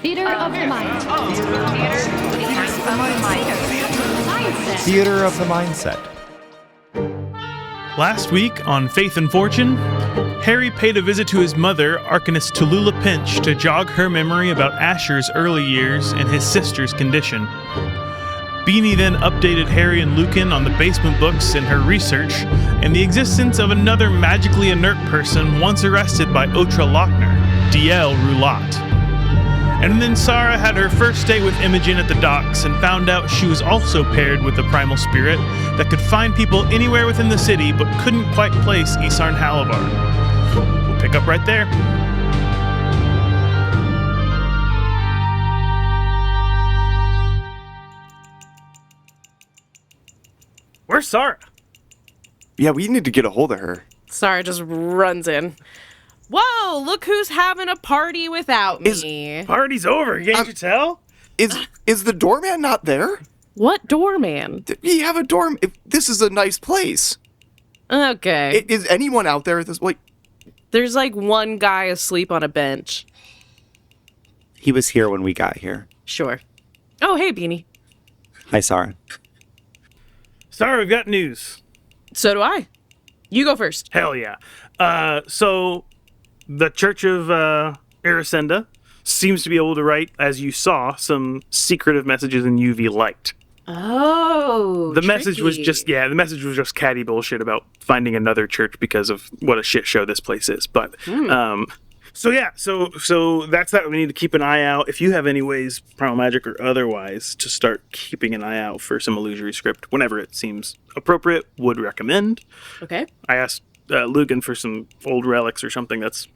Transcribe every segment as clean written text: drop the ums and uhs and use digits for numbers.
Theater of the mind. Theater of the mindset. Last week on Faith and Fortune, Herry paid a visit to his mother, Arcanist Tallulah Pinch, to jog her memory about Asher's early years and his sister's condition. Beanie then updated Herry and Luken on the basement books and her research and the existence of another magically inert person once arrested by Otra Lochner, DL Roulat. And then Sahra had her first date with Imogen at the docks and found out she was also paired with a primal spirit that could find people anywhere within the city but couldn't quite place Esarn Halivard. We'll pick up right there. Where's Sahra? Yeah, we need to get a hold of her. Sahra just runs in. Whoa, look who's having a party without me. Party's over, can't you tell? Is the doorman not there? What doorman? We have a dorm. This is a nice place. Okay. Is anyone out there at this point? There's like one guy asleep on a bench. He was here when we got here. Sure. Oh, hey, Beanie. Hi, Sahra. Sahra, we've got news. So do I. You go first. Hell yeah. So the Church of Arasenda seems to be able to write, as you saw, some secretive messages in UV light. Oh, the message was just catty bullshit about finding another church because of what a shit show this place is. But so that's that. We need to keep an eye out. If you have any ways, primal magic or otherwise, to start keeping an eye out for some illusory script whenever it seems appropriate, would recommend. Okay. I asked Luken for some old relics or something that's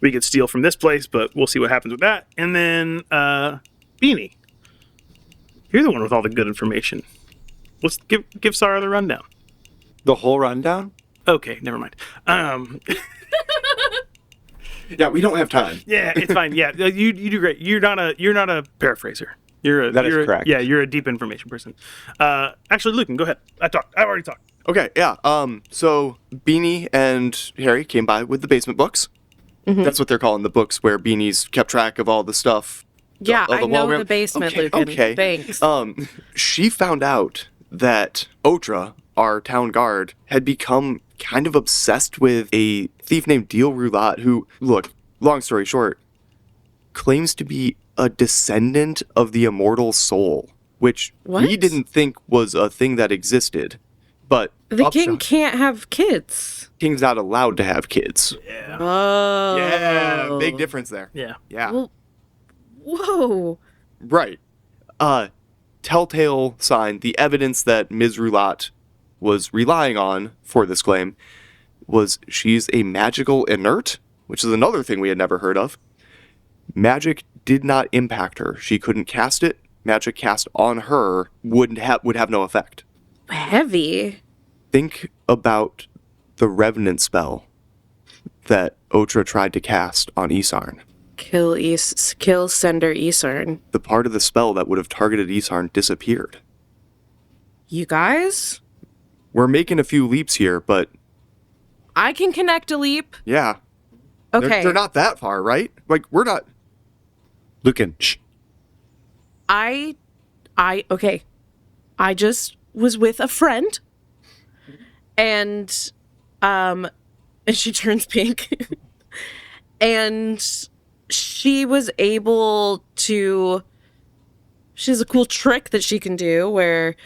we could steal from this place, but we'll see what happens with that. And then Beanie, you're the one with all the good information. Let's give Sahra the rundown. The whole rundown? Okay, never mind. Yeah, we don't have time. Yeah, it's fine. Yeah, you do great. You're not a paraphraser. That is correct. You're a deep information person. Actually, Luken, go ahead. I've already talked. Okay, yeah. So Beanie and Herry came by with the basement books. Mm-hmm. That's what they're calling the books where Beanie's kept track of all the stuff. Yeah, I know the basement, Luken. Okay. Thanks. She found out that Otra, our town guard, had become kind of obsessed with a thief named DL Roulat who, look, long story short, claims to be a descendant of the immortal soul, which we didn't think was a thing that existed. But the king can't have kids. King's not allowed to have kids. Yeah. Oh. Yeah, big difference there. Yeah. Yeah. Well, whoa. Right. Telltale sign, the evidence that Ms. Roulat was relying on for this claim was she's a magical inert, which is another thing we had never heard of. Magic did not impact her. She couldn't cast it. Magic cast on her would have no effect. Heavy. Think about the Revenant spell that Otra tried to cast on Esarn. Kill Sender Esarn. The part of the spell that would have targeted Esarn disappeared. You guys? We're making a few leaps here, but... I can connect a leap. Yeah. Okay. They're not that far, right? Like, we're not... Luken, shh. Okay. I just was with a friend, and she turns pink, and she was able to, she has a cool trick that she can do where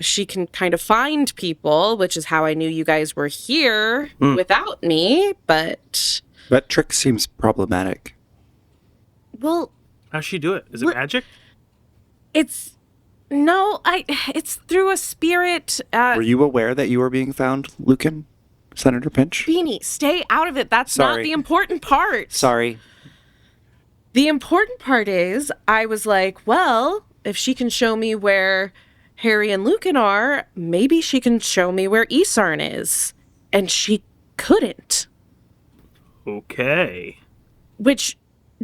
she can kind of find people, which is how I knew you guys were here without me, but... That trick seems problematic. Well... How'd she do it? Is it magic? It's through a spirit. Were you aware that you were being found, Luken? Senator Pinch? Beanie, stay out of it. That's Sorry. not the important part. Sorry. The important part is, I was like, well, if she can show me where Herry and Luken are, maybe she can show me where Esarn is. And she couldn't. Okay. Which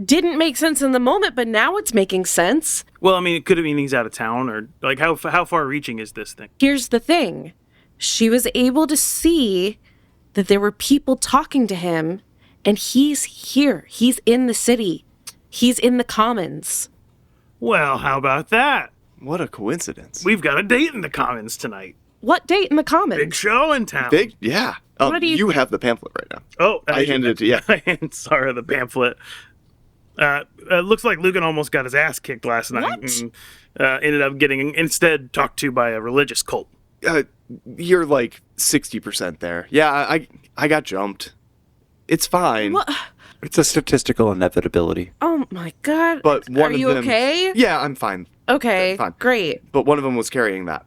didn't make sense in the moment, but now it's making sense. Well, I mean, it could have been he's out of town, or like how far-reaching is this thing? Here's the thing. She was able to see that there were people talking to him, and he's here. He's in the city. He's in the commons. Well, how about that? What a coincidence. We've got a date in the Commons tonight. What date in the Commons? Big show in town. Big, yeah. What do You have the pamphlet right now. Oh, I handed it to you. I handed Sahra the pamphlet. Looks like Luken almost got his ass kicked last night. What? And ended up getting instead talked to by a religious cult. You're like 60% there. Yeah, I got jumped. It's fine. What? It's a statistical inevitability. Oh my god. But one Are of you them, okay? Yeah, I'm fine. Okay, Fine. great. But one of them was carrying that.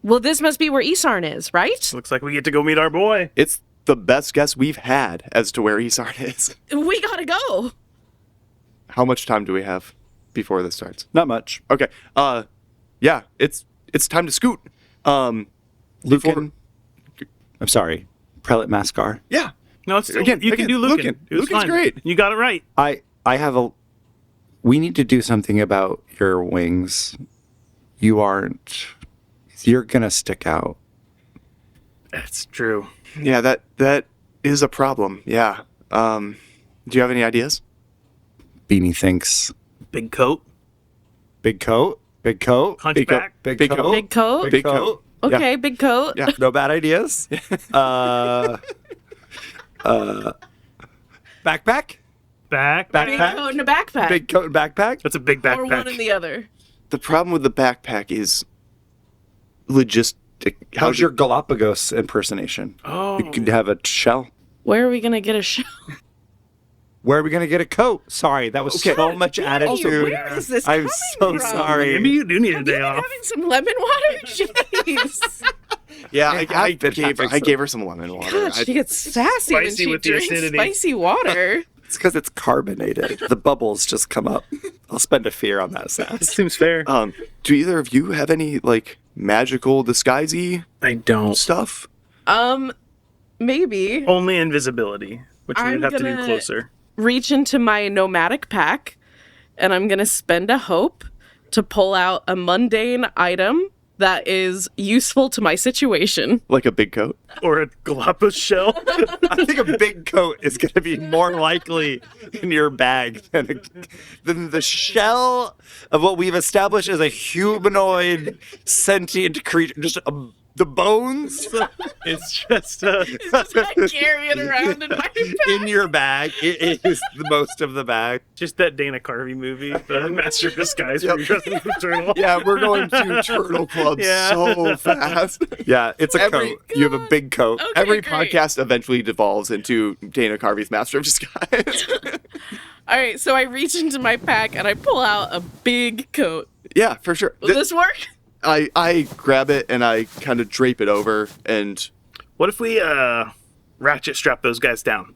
Well, this must be where Esarn is, right? Looks like we get to go meet our boy. It's the best guess we've had as to where Esarn is. We gotta go. How much time do we have before this starts? Not much. Okay. Yeah, it's time to scoot. Luken. I'm sorry. Prelate Mascar. Yeah. No, it's you can do Luken. It was Luken's fine. great. You got it right. I have a... We need to do something about your wings. You aren't... You're gonna stick out. That's true. Yeah, that is a problem. Yeah. Do you have any ideas? Beanie thinks. Big coat. Big coat. Big coat. Hunchback. Big Big coat. coat. Big coat? Big coat. Okay, big coat. Yeah. No bad ideas. Backpack. Back. Big coat and a backpack. Big coat and backpack. That's a big backpack. Or one and the other. The problem with the backpack is logistic. How's your Galapagos impersonation? Oh. You could have a shell. Where are we gonna get a show? Where are we gonna get a coat? Sorry, that was so much attitude. Where is this I'm so coming from? sorry. Maybe you do need a Have you day been off. having some lemon water? Jeez. Yeah, I I have been having gave her some lemon water. God, she gets sassy when Spicy she with the drinks acidity. spicy water. It's because it's carbonated. The bubbles just come up. I'll spend a fear on that sass. Seems fair. Do either of you have any like magical disguisey I don't. stuff? Maybe. Only invisibility, which we I'm would have to do gonna- closer. Reach into my nomadic pack, and I'm gonna spend a hope to pull out a mundane item that is useful to my situation. Like a big coat? Or a Galapagos shell. I think a big coat is going to be more likely in your bag than the shell of what we've established as a humanoid sentient creature. Just the bones It's just I carry it around in my pack. in your bag. It is the most of the bag. just that Dana Carvey movie, the Master of Disguise, where you're dressed as a turtle. Yeah, we're going to Turtle Club Yeah. so fast. Yeah, it's a Every- coat. You have a big coat. Okay, Every great. podcast eventually devolves into Dana Carvey's Master of Disguise. All right, so I reach into my pack and I pull out a big coat. Yeah, for sure. Will this work? I grab it and I kind of drape it over and What if we ratchet strap those guys down?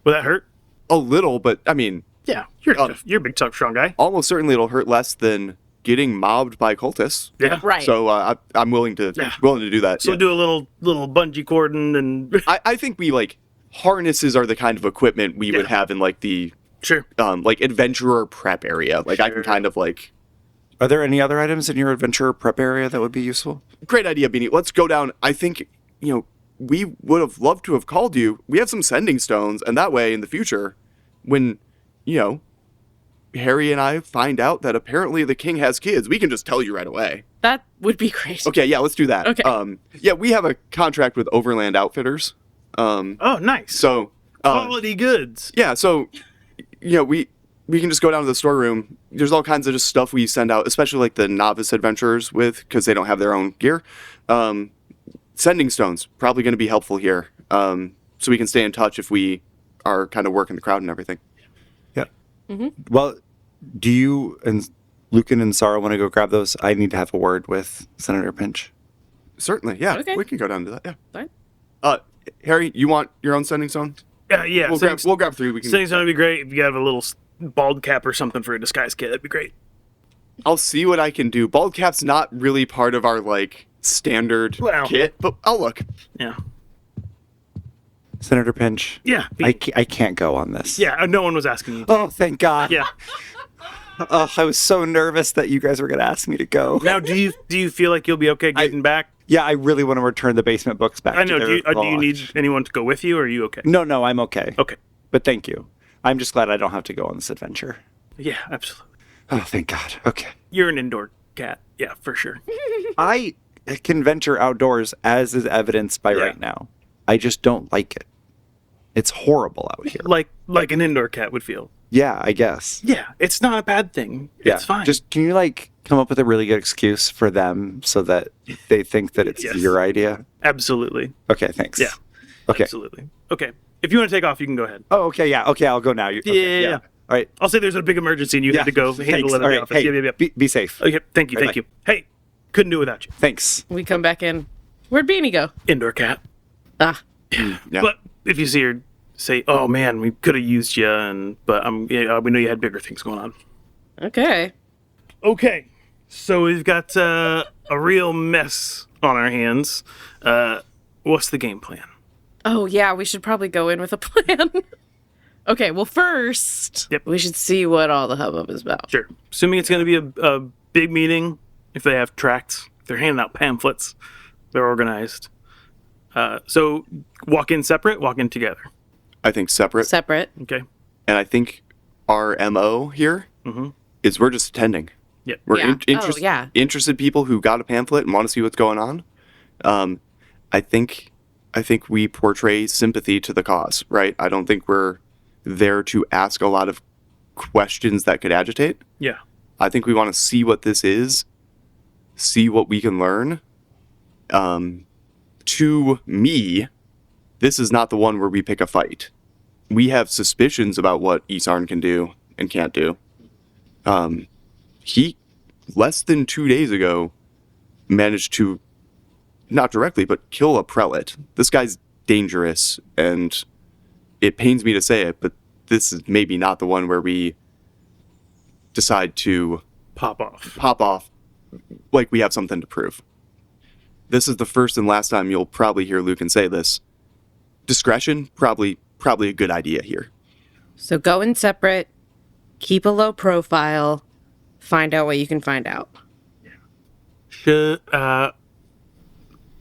Would that hurt? a little, but I mean, Yeah, you're a big, tough, strong guy. almost certainly it'll hurt less than getting mobbed by cultists. Yeah, Right. So I'm willing to Yeah. do that. So yeah. do a little bungee cordon and I think we like harnesses are the kind of equipment we would Yeah. have in like the sure. like adventurer prep area. Like I can kind of like Are there any other items in your adventure prep area that would be useful? great idea, Beanie. Let's go down. I think we would have loved to have called you. We have some sending stones, and that way in the future, when Herry and I find out that apparently the king has kids, we can just tell you right away. That would be great. Okay, yeah, let's do that. Okay. Yeah, we have a contract with Overland Outfitters. Oh, nice. So Quality goods. yeah, so we can just go down to the storeroom. There's all kinds of just stuff we send out, especially like the novice adventurers with, because they don't have their own gear. Sending stones probably going to be helpful here, so we can stay in touch if we are kind of working the crowd and everything. Yeah. Well, do you and Luken and Sahra want to go grab those? I need to have a word with Senator Pinch. Certainly, yeah. Okay. We can go down to that. Yeah. Fine. Harry, you want your own sending stone? Yeah. We'll grab 3. We can. Sending's gonna be great if you have a little bald cap or something for a disguise kit. That'd be great. I'll see what I can do. Bald cap's not really part of our like standard kit, but I'll look. Yeah. Senator Pinch. Yeah. I can't go on this. Yeah. No one was asking you. Oh, thank God. Yeah. Oh, I was so nervous that you guys were going to ask me to go. Now, do you feel like you'll be okay getting back? Yeah, I really want to return the basement books back I know. to Do their you need lodge. anyone to go with you, or are you okay? No, I'm okay. Okay. But thank you. I'm just glad I don't have to go on this adventure. Yeah, absolutely. Oh, thank God. Okay. You're an indoor cat. Yeah, for sure. I can venture outdoors, as is evidenced by right now. I just don't like it. It's horrible out here. Like an indoor cat would feel. Yeah, I guess. Yeah, it's not a bad thing. Yeah. It's fine. Just can you come up with a really good excuse for them so that they think that it's Yes. your idea? Absolutely. Okay, thanks. Yeah. Okay. Absolutely. Okay. If you want to take off, you can go ahead. Oh, okay, yeah. Okay, I'll go now. Okay, Yeah. All right. I'll say there's a big emergency and you Yeah. have to go handle Thanks. it in All the right. office. Hey, Yeah. be safe. Okay. Thank you. Bye-bye. Thank you. Hey, couldn't do it without you. Thanks. We come back in. Where'd Beanie go? Indoor cat. Ah. Yeah. But if you see her, say, "Oh man, we could have used you," but we know you had bigger things going on. Okay. Okay, so we've got a real mess on our hands. What's the game plan? Oh, yeah, we should probably go in with a plan. Okay, well, first, we should see what all the hubbub is about. Sure. Assuming it's going to be a big meeting, if they have tracts, if they're handing out pamphlets, they're organized. So walk in separate, walk in together. I think separate. Separate. Okay. And I think our MO here is we're just attending. Yep. We're Yeah. interested people who got a pamphlet and want to see what's going on. I think we portray sympathy to the cause, right? I don't think we're there to ask a lot of questions that could agitate. Yeah. I think we want to see what this is, see what we can learn. To me, this is not the one where we pick a fight. We have suspicions about what Esarn can do and can't do. He, less than 2 days ago, managed to, not directly, but kill a prelate. This guy's dangerous, and it pains me to say it, but this is maybe not the one where we decide to Pop off like we have something to prove. This is the first and last time you'll probably hear Luken say this. Discretion, probably a good idea here. So go in separate, keep a low profile, find out what you can find out. Should,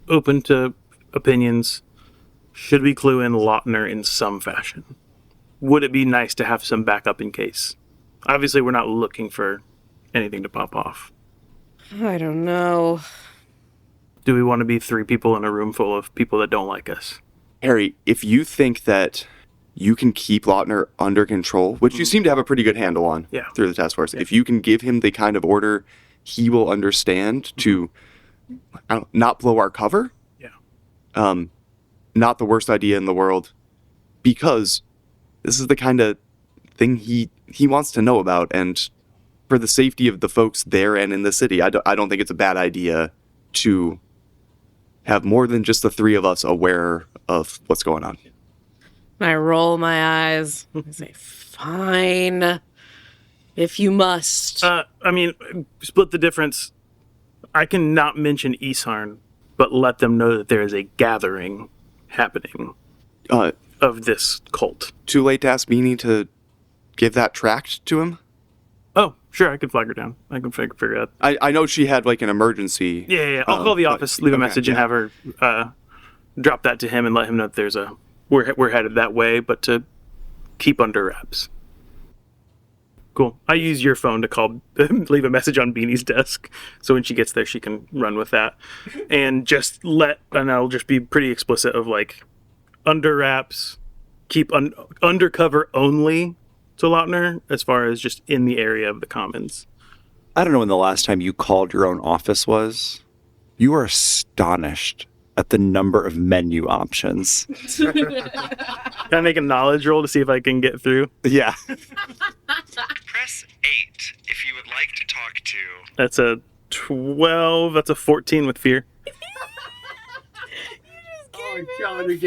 open to opinions. Should we clue in Lautner in some fashion? Would it be nice to have some backup in case? Obviously, we're not looking for anything to pop off. I don't know. Do we want to be 3 people in a room full of people that don't like us? Herry, if you think that you can keep Lautner under control, which you seem to have a pretty good handle on through the task force, if you can give him the kind of order he will understand to not blow our cover, not the worst idea in the world, because this is the kind of thing he wants to know about, and for the safety of the folks there and in the city, I don't think it's a bad idea to have more than just the 3 of us aware of what's going on. I roll my eyes. I say, fine. If you must. Split the difference. I can not mention Esarn, but let them know that there is a gathering happening of this cult. Too late to ask Beanie to give that tract to him? Oh, sure, I can flag her down. I can figure it out. I know she had an emergency. Yeah. I'll call the office, leave a message, and have her drop that to him and let him know that there's we're headed that way, but to keep under wraps. Cool. I use your phone to leave a message on Beanie's desk, so when she gets there, she can run with that, and I'll just be pretty explicit of under wraps, keep undercover only to Lautner, as far as just in the area of the commons. I don't know when the last time you called your own office was. You are astonished at the number of menu options. Can I make a knowledge roll to see if I can get through? Yeah. Press 8 if you would like to talk to. That's a 12. That's a 14 with fear.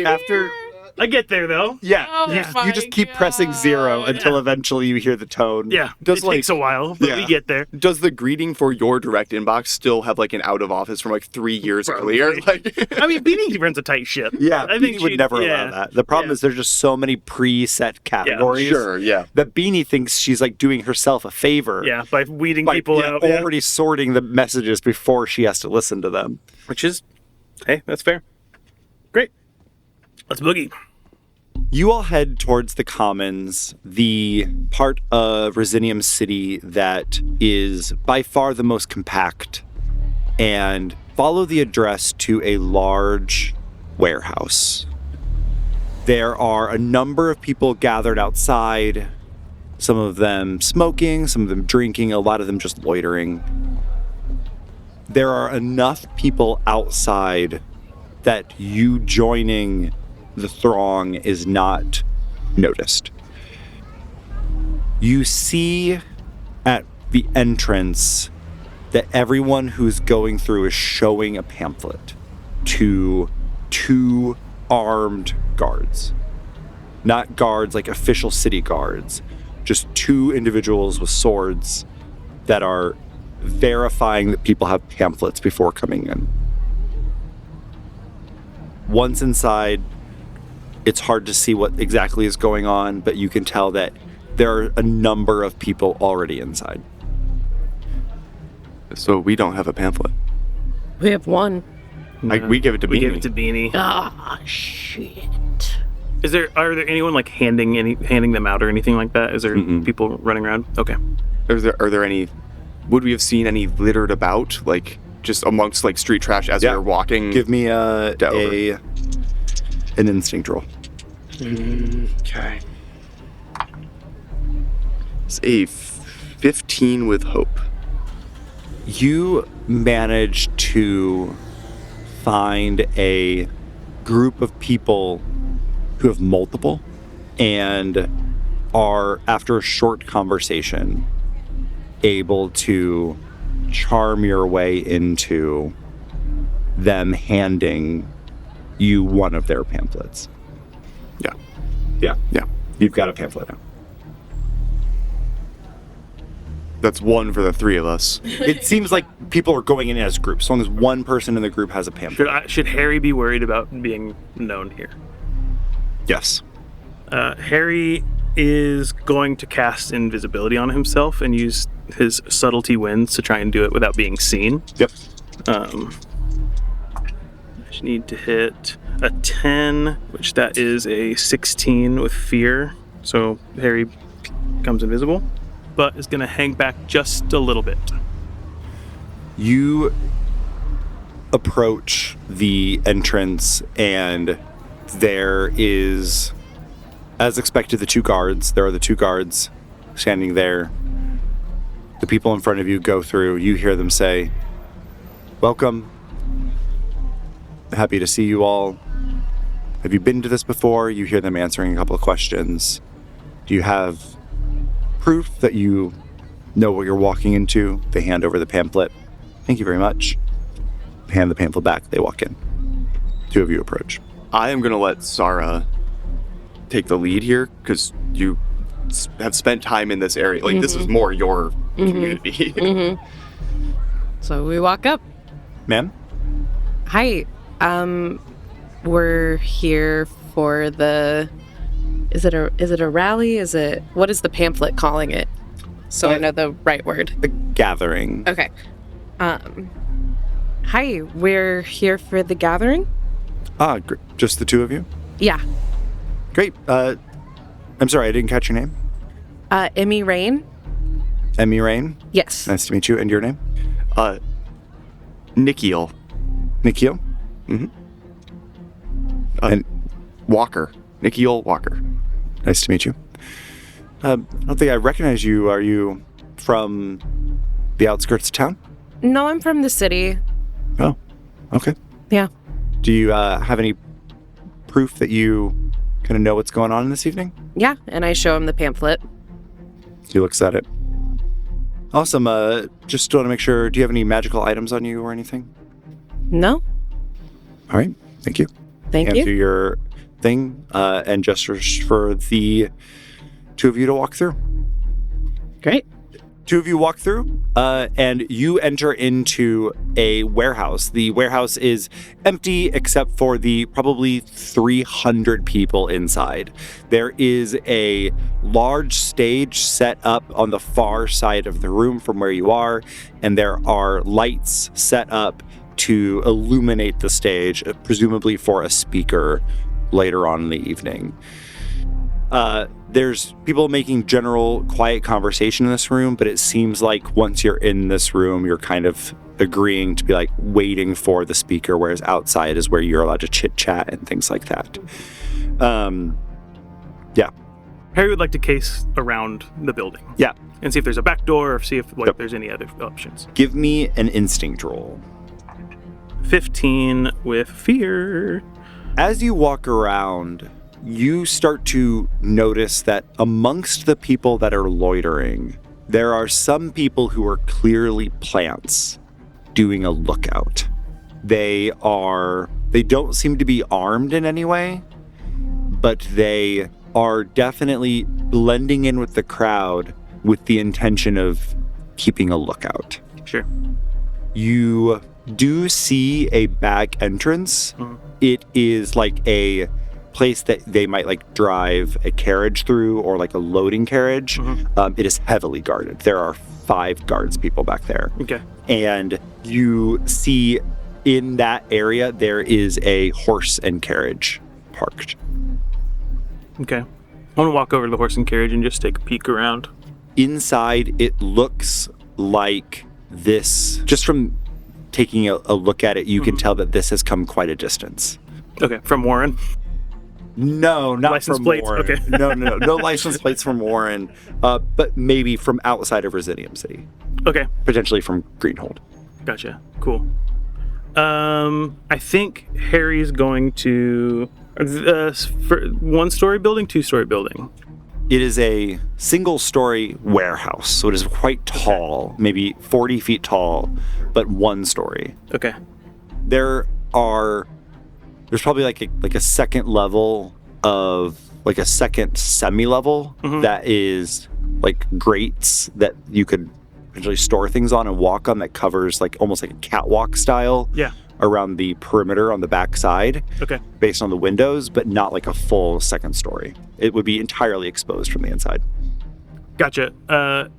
After I get there, though. Yeah, Oh you just keep pressing 0 until eventually you hear the tone. Yeah, Does, it takes a while, but we get there. Does the greeting for your direct inbox still have an out of office from 3 years earlier? Beanie runs a tight ship. Yeah, I think Beanie would never allow that. The problem is there's just so many preset categories. Sure, yeah. That Beanie thinks she's doing herself a favor. Yeah, by weeding people out. Already sorting the messages before she has to listen to them. Which is, hey, that's fair. Great. Let's boogie. You all head towards the Commons, the part of Resinium City that is by far the most compact, and follow the address to a large warehouse. There are a number of people gathered outside, some of them smoking, some of them drinking, a lot of them just loitering. There are enough people outside that you joining the throng is not noticed. You see at the entrance that everyone who's going through is showing a pamphlet to 2 armed guards. Not guards like official city guards, just 2 individuals with swords that are verifying that people have pamphlets before coming in. Once inside, it's hard to see what exactly is going on, but you can tell that there are a number of people already inside. So we don't have a pamphlet. We have one. We give it to Beanie. We give it to Beanie. Ah, shit. Are there anyone like handing them out or anything like that? Is there people running around? Okay. Are there any? Would we have seen any littered about, like just amongst like street trash as we were walking? Give me an instinct roll. Okay. It's a 15 with hope. You manage to find a group of people who have multiple and are, after a short conversation, able to charm your way into them handing you one of their pamphlets. Yeah. You've got a pamphlet now. That's one for the 3 of us. It seems like people are going in as groups. As long as one person in the group has a pamphlet. Should Herry be worried about being known here? Yes. Herry is going to cast invisibility on himself and use his subtlety winds to try and do it without being seen. Yep. I just need to hit a 10, which that is a 16 with fear. So Herry becomes invisible, but is going to hang back just a little bit. You approach the entrance, and there is, as expected, the 2 guards. There are the 2 guards standing there. The people in front of you go through. You hear them say, "Welcome. Happy to see you all. Have you been to this before?" You hear them answering a couple of questions. Do you have proof that you know what you're walking into? They hand over the pamphlet. "Thank you very much." Hand the pamphlet back. They walk in. 2 of you approach. I am going to let Sahra take the lead here because you have spent time in this area. Like, this is more your community. So we walk up. Ma'am? Hi. We're here for the... Is it a rally? What is the pamphlet calling it? So I know the right word. The gathering. Okay. Hi, we're here for the gathering? Great. Just the 2 of you? Yeah. Great. I'm sorry, I didn't catch your name. Emmy Rain? Emmy Rain? Yes. Nice to meet you. And your name? Nikhil. Nikhil? And Walker. Nikhil Walker. Nice to meet you. I don't think I recognize you. Are you from the outskirts of town? No, I'm from the city. Oh, okay. Yeah. Do you have any proof that you kind of know what's going on this evening? Yeah, and I show him the pamphlet. He looks at it. Awesome. Just want to make sure, do you have any magical items on you or anything? No. All right. Thank you. Thank Hand you. you your thing and gestures for the 2 of you to walk through. Great. 2 of you walk through, and you enter into a warehouse. The warehouse is empty except for the probably 300 people inside. There is a large stage set up on the far side of the room from where you are, and there are lights set up to illuminate the stage, presumably for a speaker later on in the evening. There's people making general quiet conversation in this room, but it seems like once you're in this room, you're kind of agreeing to be like waiting for the speaker, whereas outside is where you're allowed to chit chat and things like that. Yeah. Harry would like to case around the building. Yeah. And see if there's a back door or see if there's any other options. Give me an instinct roll. 15 with fear. As you walk around, you start to notice that amongst the people that are loitering, there are some people who are clearly plants doing a lookout. They don't seem to be armed in any way, but they are definitely blending in with the crowd with the intention of keeping a lookout. Sure. You do see a back entrance. Mm-hmm. It is like a place that they might like drive a carriage through or like a loading carriage. Mm-hmm. It is heavily guarded. There are 5 guards people back there. Okay. And you see in that area, there is a horse and carriage parked. Okay. I want to walk over to the horse and carriage and just take a peek around. Inside, it looks like this, just from taking a look at it, you can tell that this has come quite a distance. Okay, from Warren? No, not license from plates? Warren. Okay. No license plates from Warren, but maybe from outside of Residium City. Okay. Potentially from Greenhold. Gotcha. Cool. I think Harry's going to... for 1-story building, 2-story building? It is a single-story warehouse, so it is quite tall, maybe 40 feet tall, but 1 story. Okay. There's probably like a second level of like a second semi-level that is like grates that you could potentially store things on and walk on, that covers like almost like a catwalk style around the perimeter on the back side. Okay. Based on the windows, but not like a full second story. It would be entirely exposed from the inside. Gotcha. But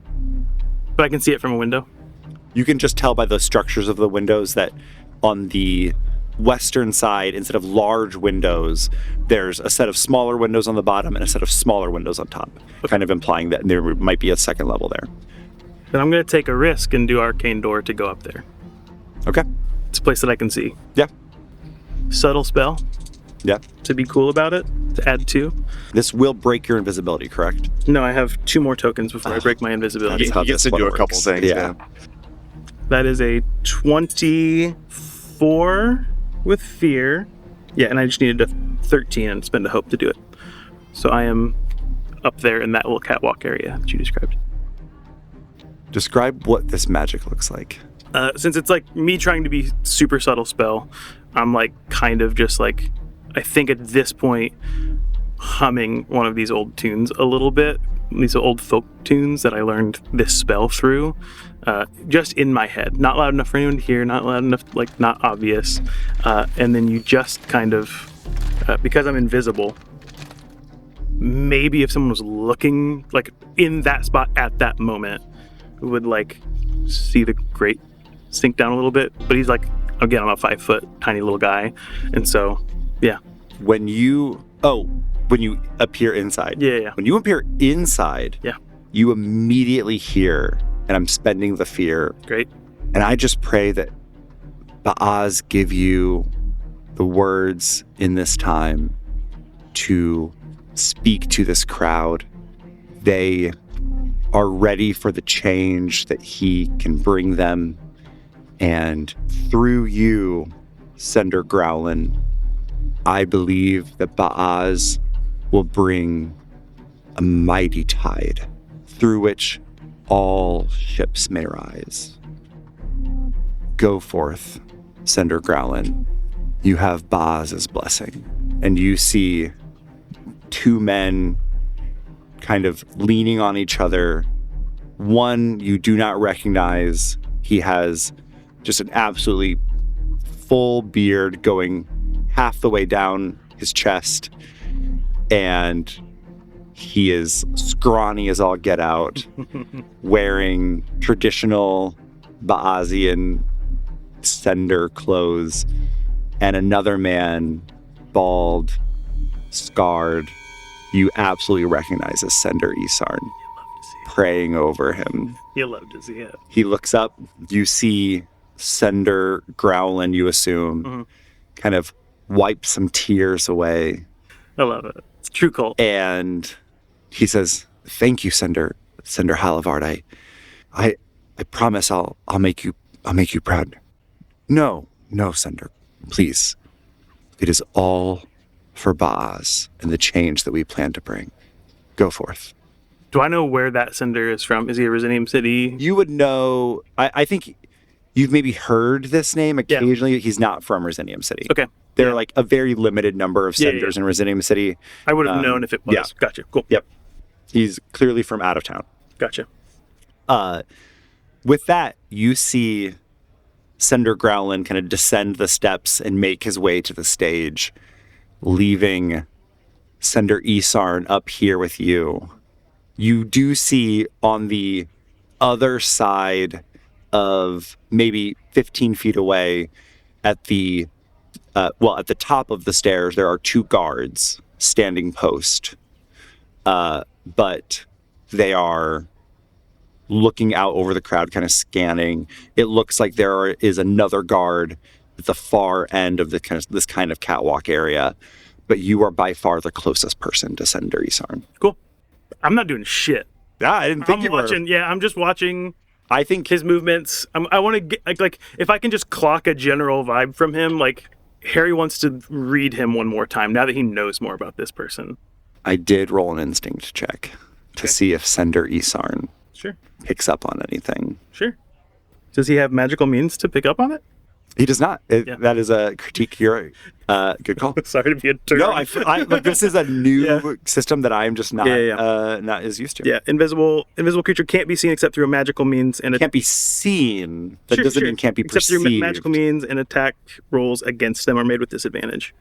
I can see it from a window. You can just tell by the structures of the windows that on the western side, instead of large windows, there's a set of smaller windows on the bottom and a set of smaller windows on top, kind of implying that there might be a second level there. Then I'm going to take a risk and do Arcane Door to go up there. Okay. It's a place that I can see. Yeah. Subtle spell. Yeah. To be cool about it. To add 2. This will break your invisibility, correct? No, I have 2 more tokens before I break my invisibility. That's how He gets this to do one a couple works. things. Yeah. That is a 24 with fear. Yeah, and I just needed a 13 and spend a hope to do it. So I am up there in that little catwalk area that you described. Describe what this magic looks like. Since it's like me trying to be super subtle spell, I'm like kind of just like, I think at this point, humming one of these old tunes a little bit, these old folk tunes that I learned this spell through, just in my head. Not loud enough for anyone to hear, not loud enough, like not obvious. And then you just kind of, because I'm invisible, maybe if someone was looking like in that spot at that moment, would like see the grate sink down a little bit. But he's like, again, I'm a 5 foot tiny little guy, and so yeah. When you appear inside. Yeah. When you appear inside, you immediately hear, and I'm spending the fear. Great. And I just pray that Baaz give you the words in this time to speak to this crowd. They are ready for the change that he can bring them. And through you, Sender Growlin, I believe that Baaz will bring a mighty tide through which all ships may rise. Go forth, Sender Growlin. You have Baaz's blessing. And you see 2 men kind of leaning on each other. One you do not recognize. He has just an absolutely full beard going half the way down his chest, and he is scrawny as all get out, wearing traditional Baazian Sender clothes, and another man, bald, scarred, you absolutely recognize as Sender Esarn, praying over him. You love to see it. He looks up, you see Sender Growlin, you assume, kind of wipe some tears away. I love it. It's true cult. And he says, "Thank you, Sender Halivard. I promise I'll make you proud." No, Sender, please. It is all for Baaz and the change that we plan to bring. Go forth. Do I know where that Sender is from? Is he a Resinium City? You would know. I think you've maybe heard this name occasionally. He's not from Resinium City. Okay. There are like a very limited number of Senders in Resinium City. I would have known if it was. Yeah. Gotcha. Cool. Yep. He's clearly from out of town. Gotcha. With that, you see Sender Growlin kind of descend the steps and make his way to the stage, leaving Sender Esarn up here with you. You do see on the other side of maybe 15 feet away at the top of the stairs, there are 2 guards standing post. But they are looking out over the crowd, kind of scanning. It looks like there is another guard at the far end of this kind of catwalk area, but you are by far the closest person to Sender Esarn. Cool. I'm not doing shit. Yeah, I didn't think I'm you watching. were. Yeah, I'm just watching. I think His movements. I want to get like if I can just clock a general vibe from him. Like Herry wants to read him one more time now that he knows more about this person. I did roll an instinct check to see if Sender Esarn Sure. picks up on anything. Sure. Does he have magical means to pick up on it? He does not. That is a critique. You're good call. Sorry to be a turd. No, look, this is a new system that I am just not not as used to. Yeah, invisible creature can't be seen except through a magical means and Can't be seen. That doesn't mean can't be except perceived. through magical means, and attack rolls against them are made with disadvantage.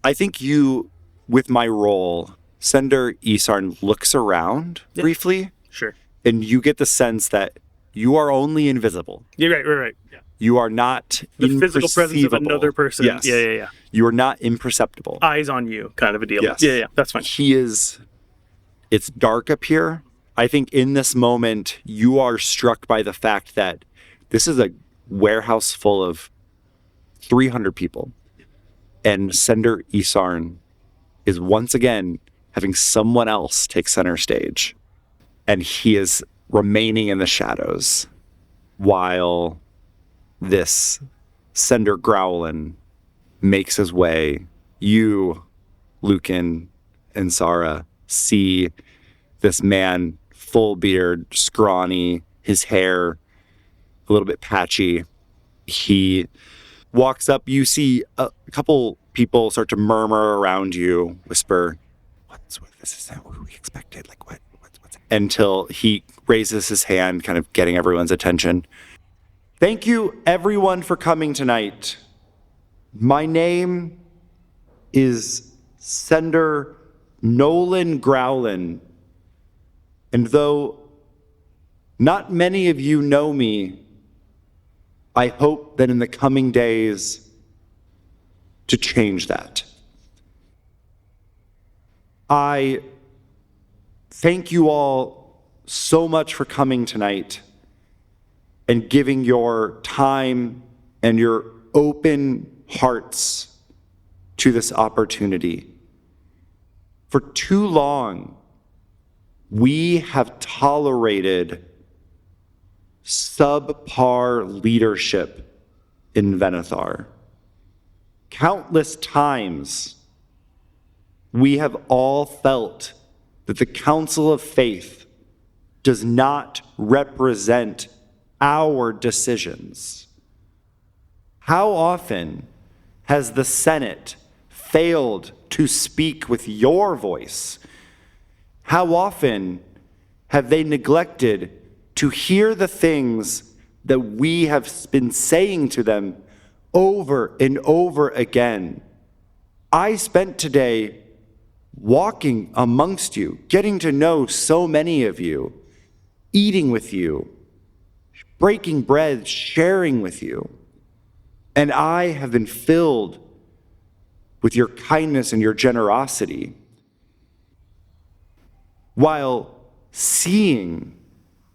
I think you, with my roll, Sender Esarn looks around briefly, Sure. and you get the sense that you are only invisible. You're right. Yeah. You are not The physical presence of imperceivable. another person. Yes. Yeah. You are not imperceptible. Eyes on you, kind of a deal. Yes. Yeah. That's fine. It's dark up here. I think in this moment, you are struck by the fact that this is a warehouse full of 300 people. And Sender Esarn is once again having someone else take center stage. And he is remaining in the shadows while this Sender Growlin makes his way. You, Luken, and Sahra see this man, full beard, scrawny, his hair a little bit patchy. He walks up. You see a couple people start to murmur around you, whisper, this isn't what we expected. Like, what's until he raises his hand, kind of getting everyone's attention. Thank you, everyone, for coming tonight. My name is Sender Nolan Growlin, and though not many of you know me, I hope that in the coming days to change that. I thank you all so much for coming tonight and giving your time and your open hearts to this opportunity. For too long, we have tolerated subpar leadership in Venethar. Countless times, we have all felt that the Council of Faith does not represent our decisions. How often has the Senate failed to speak with your voice? How often have they neglected to hear the things that we have been saying to them over and over again? I spent today walking amongst you, getting to know so many of you, eating with you, breaking bread, sharing with you. And I have been filled with your kindness and your generosity. while seeing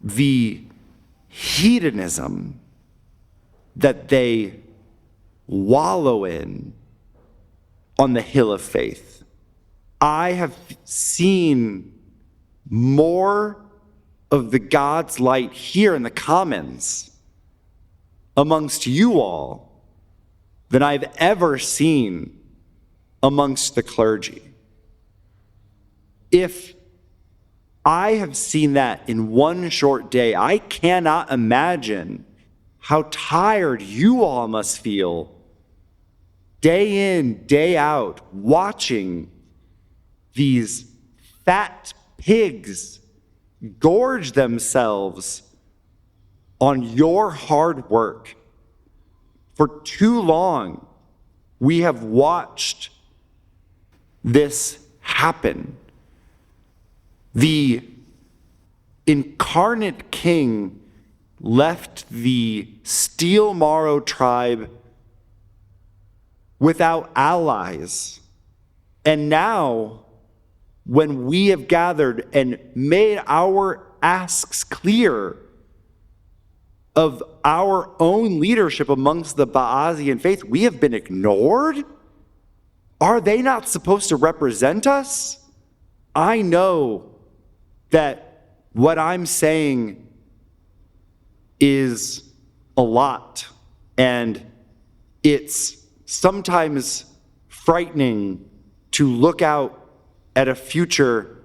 the hedonism that they wallow in on the hill of faith. I have seen more of the God's light here in the commons amongst you all than I've ever seen amongst the clergy. If I have seen that in one short day, I cannot imagine how tired you all must feel day in, day out, watching these fat pigs gorge themselves on your hard work. For too long, we have watched this happen. The incarnate king left the Steel Morrow tribe without allies. And now, when we have gathered and made our asks clear of our own leadership amongst the Baazian faith, we have been ignored? Are they not supposed to represent us? I know that what I'm saying is a lot, and it's sometimes frightening to look out at a future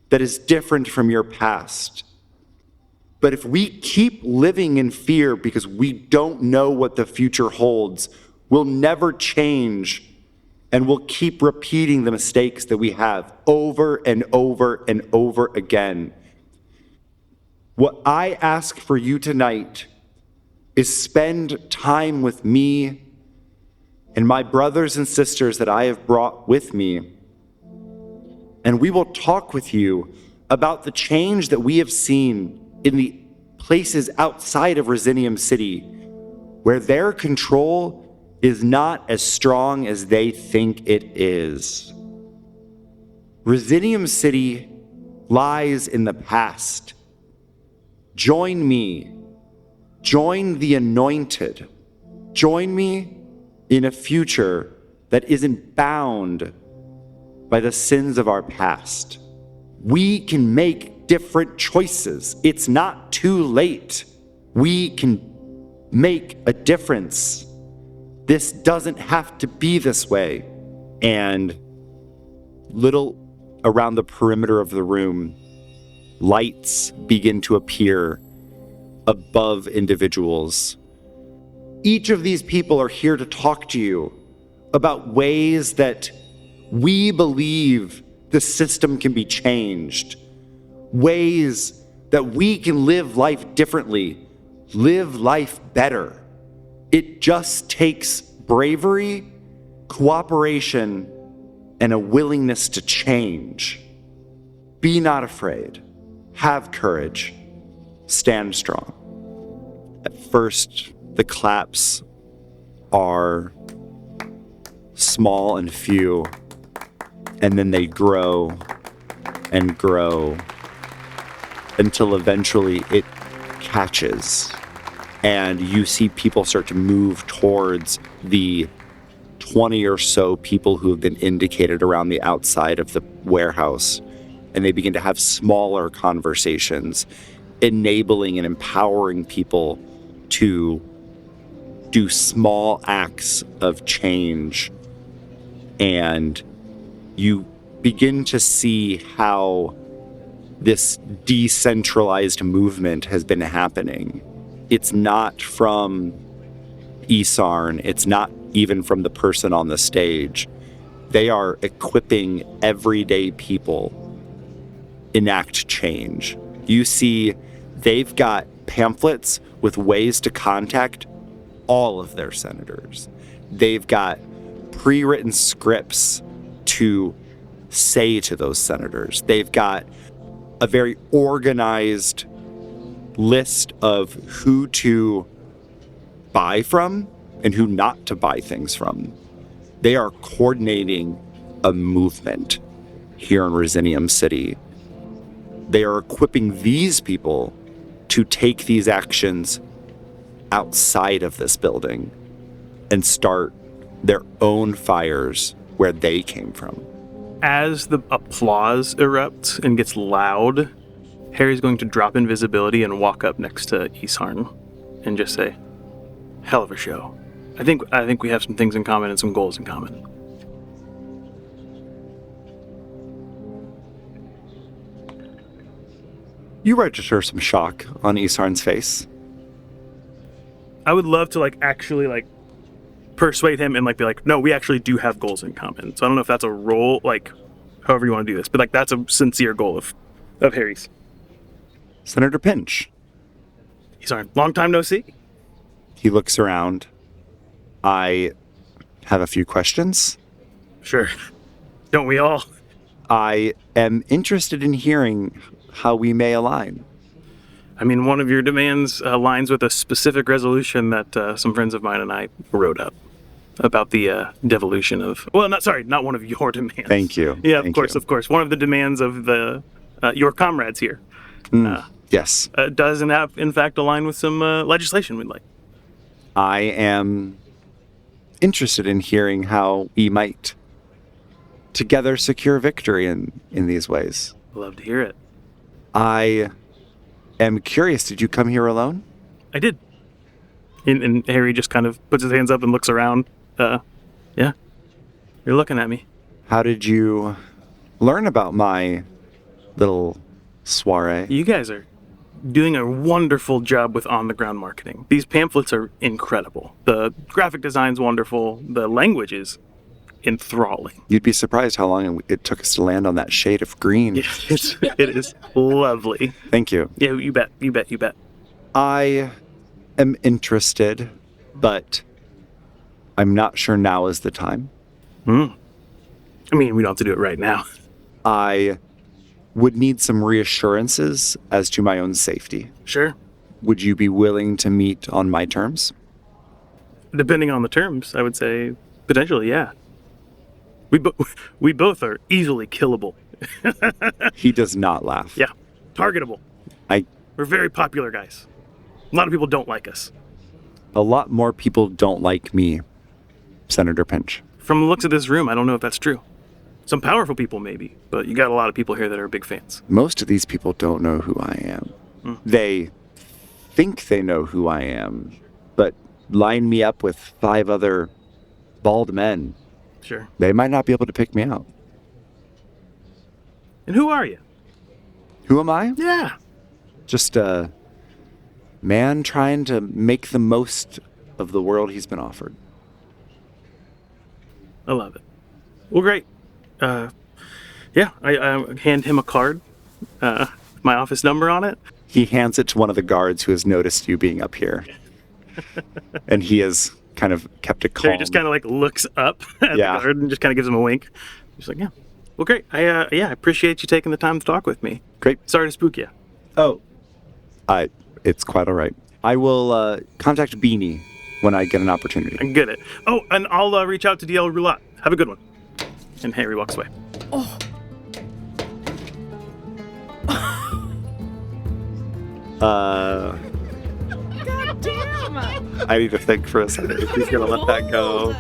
that is different from your past. But if we keep living in fear because we don't know what the future holds, we'll never change, and we'll keep repeating the mistakes that we have over and over and over again. What I ask for you tonight is spend time with me and my brothers and sisters that I have brought with me, and we will talk with you about the change that we have seen in the places outside of Resinium City, where their control is not as strong as they think it is. Resinium City lies in the past. Join me. Join the anointed. Join me in a future that isn't bound by the sins of our past. We can make different choices. It's not too late. We can make a difference. This doesn't have to be this way. And little around the perimeter of the room, lights begin to appear above individuals. Each of these people are here to talk to you about ways that we believe the system can be changed, ways that we can live life differently, live life better. It just takes bravery, cooperation, and a willingness to change. Be not afraid. Have courage. Stand strong. At first, the claps are small and few, and then they grow and grow until eventually it catches. And you see people start to move towards the 20 or so people who have been indicated around the outside of the warehouse. And they begin to have smaller conversations, enabling and empowering people to do small acts of change. And you begin to see how this decentralized movement has been happening. It's not from Esarn. It's not even from the person on the stage. They are equipping everyday people enact change. You see, they've got pamphlets with ways to contact all of their senators. They've got pre-written scripts to say to those senators. They've got a very organized list of who to buy from and who not to buy things from. They are coordinating a movement here in Resinium City. they are equipping these people to take these actions outside of this building and start their own fires where they came from. As the applause erupts and gets loud, Harry's going to drop invisibility and walk up next to Esarn and just say, "Hell of a show. I think we have some things in common and some goals in common." You register some shock on Esarn's face. I would love to actually persuade him and be like, "No, we actually do have goals in common." So I don't know if that's a role, however you want to do this, but that's a sincere goal of Harry's. Senator Pinch. Esarn, long time no see. He looks around. I have a few questions. Sure. Don't we all? I am interested in hearing how we may align. I mean, one of your demands aligns with a specific resolution that some friends of mine and I wrote up about the devolution of... Well, not one of your demands. Thank you. Yeah, Thank of course. One of the demands of the your comrades here. Yes. Does, in fact, align with some legislation we'd like. I am interested in hearing how we might together secure victory in these ways. Love to hear it. I am curious, did you come here alone? I did. And Harry just kind of puts his hands up and looks around. Yeah. You're looking at me. How did you learn about my little soiree? You guys are doing a wonderful job with on-the-ground marketing. These pamphlets are incredible. The graphic design's wonderful. The language is enthralling. You'd be surprised how long it took us to land on that shade of green. Yeah, it is lovely. Thank you. Yeah, you bet. I am interested, but I'm not sure now is the time. I mean, we don't have to do it right now. I would need some reassurances as to my own safety. Sure. Would you be willing to meet on my terms? Depending on the terms, I would say potentially, yeah. We both are easily killable. He does not laugh. Yeah, targetable. We're very popular guys. A lot of people don't like us. A lot more people don't like me, Senator Pinch. From the looks of this room, I don't know if that's true. Some powerful people maybe, but you got a lot of people here that are big fans. Most of these people don't know who I am. They think they know who I am, but line me up with 5 other bald men. Sure. They might not be able to pick me out. And who are you? Who am I? Yeah. Just a man trying to make the most of the world he's been offered. I love it. Well, great. Yeah, I hand him a card, my office number on it. He hands it to one of the guards who has noticed you being up here. And he has kind of kept it calm. So he just kind of looks up at the guard and just kind of gives him a wink. He's like, yeah. Well, great. I appreciate you taking the time to talk with me. Great. Sorry to spook you. Oh. It's quite all right. I will contact Beanie when I get an opportunity. I get it. Oh, and I'll reach out to DL Roulette. Have a good one. And Harry walks away. Oh. God damn! I need to think for a second if he's gonna let that go.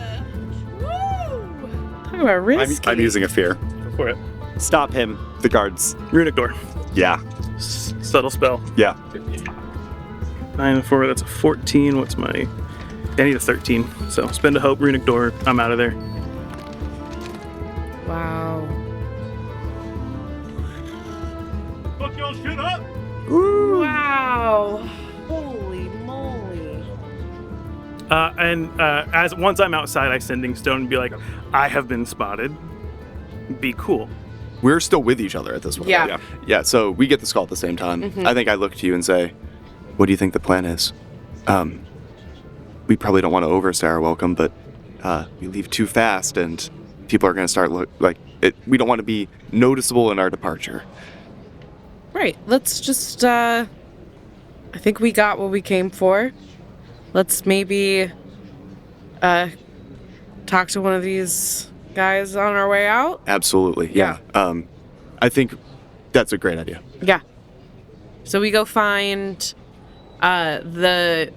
Talk about risky. I'm using a fear. Go for it. Stop him. The guards. Runic door. Yeah. Subtle spell. Yeah. 9 and 4, that's a 14. What's my... I need a 13. So spend a hope, runic door. I'm out of there. Wow. Fuck y'all shit up! Ooh. Wow. Holy moly. And once I'm outside, I sending Stone and be like, I have been spotted. Be cool. We're still with each other at this point. Yeah. Yeah, so we get this call at the same time. I think I look to you and say, what do you think the plan is? We probably don't want to overstay our welcome, but we leave too fast and people are going to start we don't want to be noticeable in our departure. Right. Let's just, I think we got what we came for. Let's maybe, talk to one of these guys on our way out. Absolutely. Yeah. I think that's a great idea. Yeah. So we go find a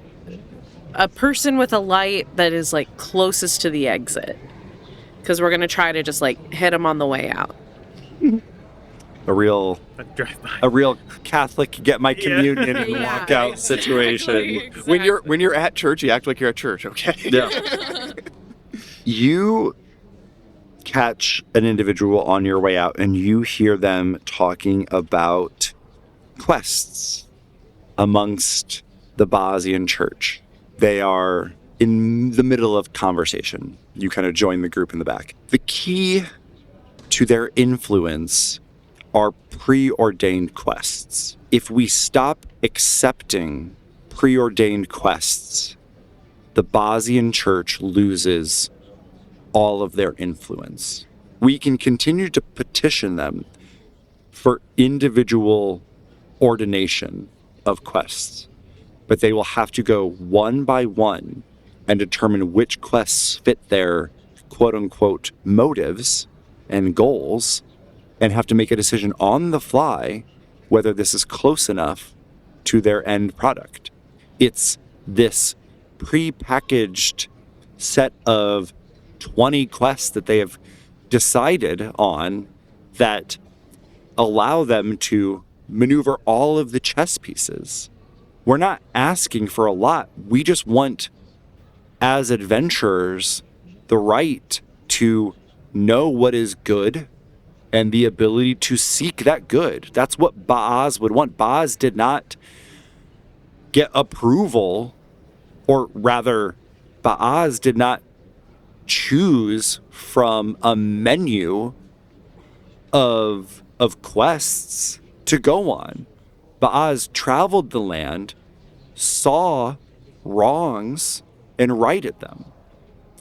person with a light that is like closest to the exit. Because we're going to try to just like hit him on the way out. A real Catholic get my communion and Yeah, walk out situation. exactly. When you're at church, you act like you're at church, okay? Yeah. You catch an individual on your way out and you hear them talking about quests amongst the Baazian church. They are in the middle of conversation. You kind of join the group in the back. The key to their influence are preordained quests. If we stop accepting preordained quests, the Baazian church loses all of their influence. We can continue to petition them for individual ordination of quests, but they will have to go one by one and determine which quests fit their quote-unquote motives and goals, and have to make a decision on the fly whether this is close enough to their end product. It's this pre-packaged set of 20 quests that they have decided on that allow them to maneuver all of the chess pieces. We're not asking for a lot. We just want, as adventurers, the right to know what is good and the ability to seek that good. That's what Baaz would want. Baaz did not get approval, or rather, Baaz did not choose from a menu of quests to go on. Baaz traveled the land, saw wrongs, and righted them.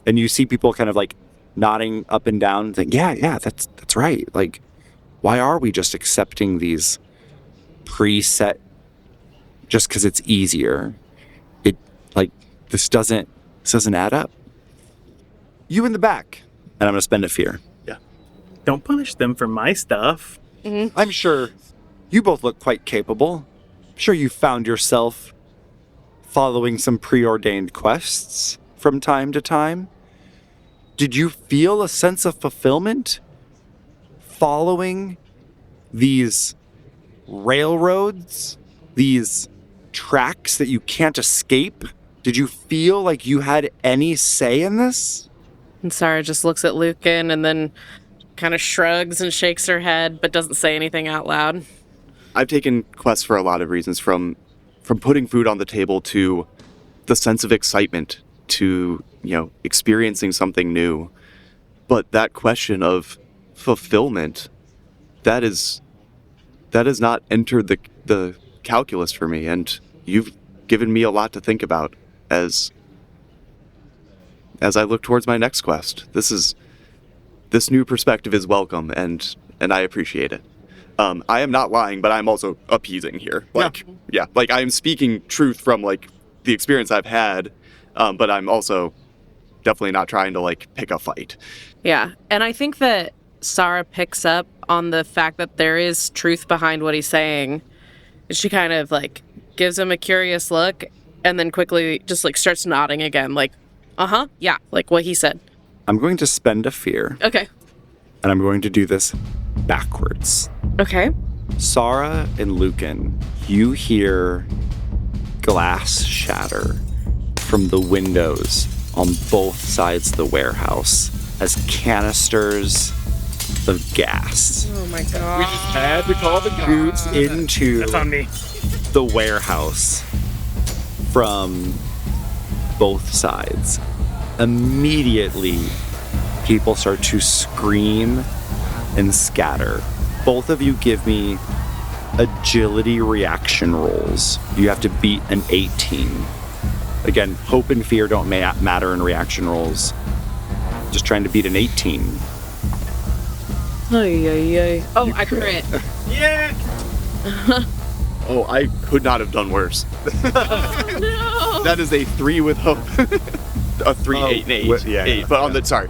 And you see people kind of like nodding up and down and think, yeah, that's right. Like, why are we just accepting these preset just because it's easier? It like this doesn't add up. You in the back, and I'm gonna spend a fear. Yeah. Don't punish them for my stuff. I'm sure you both look quite capable. I'm sure you found yourself following some preordained quests from time to time. Did you feel a sense of fulfillment following these railroads, these tracks that you can't escape? Did you feel like you had any say in this? And Sahra just looks at Luken and then kind of shrugs and shakes her head, but doesn't say anything out loud. I've taken quests for a lot of reasons, from putting food on the table to the sense of excitement to, experiencing something new. But that question of fulfillment, that has not entered the calculus for me, and you've given me a lot to think about as I look towards my next quest. This new perspective is welcome, and I appreciate it. I am not lying, but I'm also appeasing here. Like I am speaking truth from like the experience I've had, but I'm also definitely not trying to like pick a fight. Yeah, and I think that Sahra picks up on the fact that there is truth behind what he's saying. She kind of like gives him a curious look and then quickly just like starts nodding again, like, yeah, like what he said. I'm going to spend a fear, Okay. and I'm going to do this backwards. Okay. Sahra and Luken, you hear glass shatter from the windows on both sides of the warehouse as canisters of gas Oh my god. Had to call the shoots into That's on me. the warehouse from both sides. Immediately, people start to scream and scatter. Both of you give me agility reaction rolls. You have to beat an 18. Again, hope and fear don't matter in reaction rolls. Just trying to beat an 18. Oh, I crit. Yeah. Oh, I could not have done worse. No. That is a 3 with hope. A 3, Oh, 8, and 8. yeah, 8. yeah, But on the, sorry,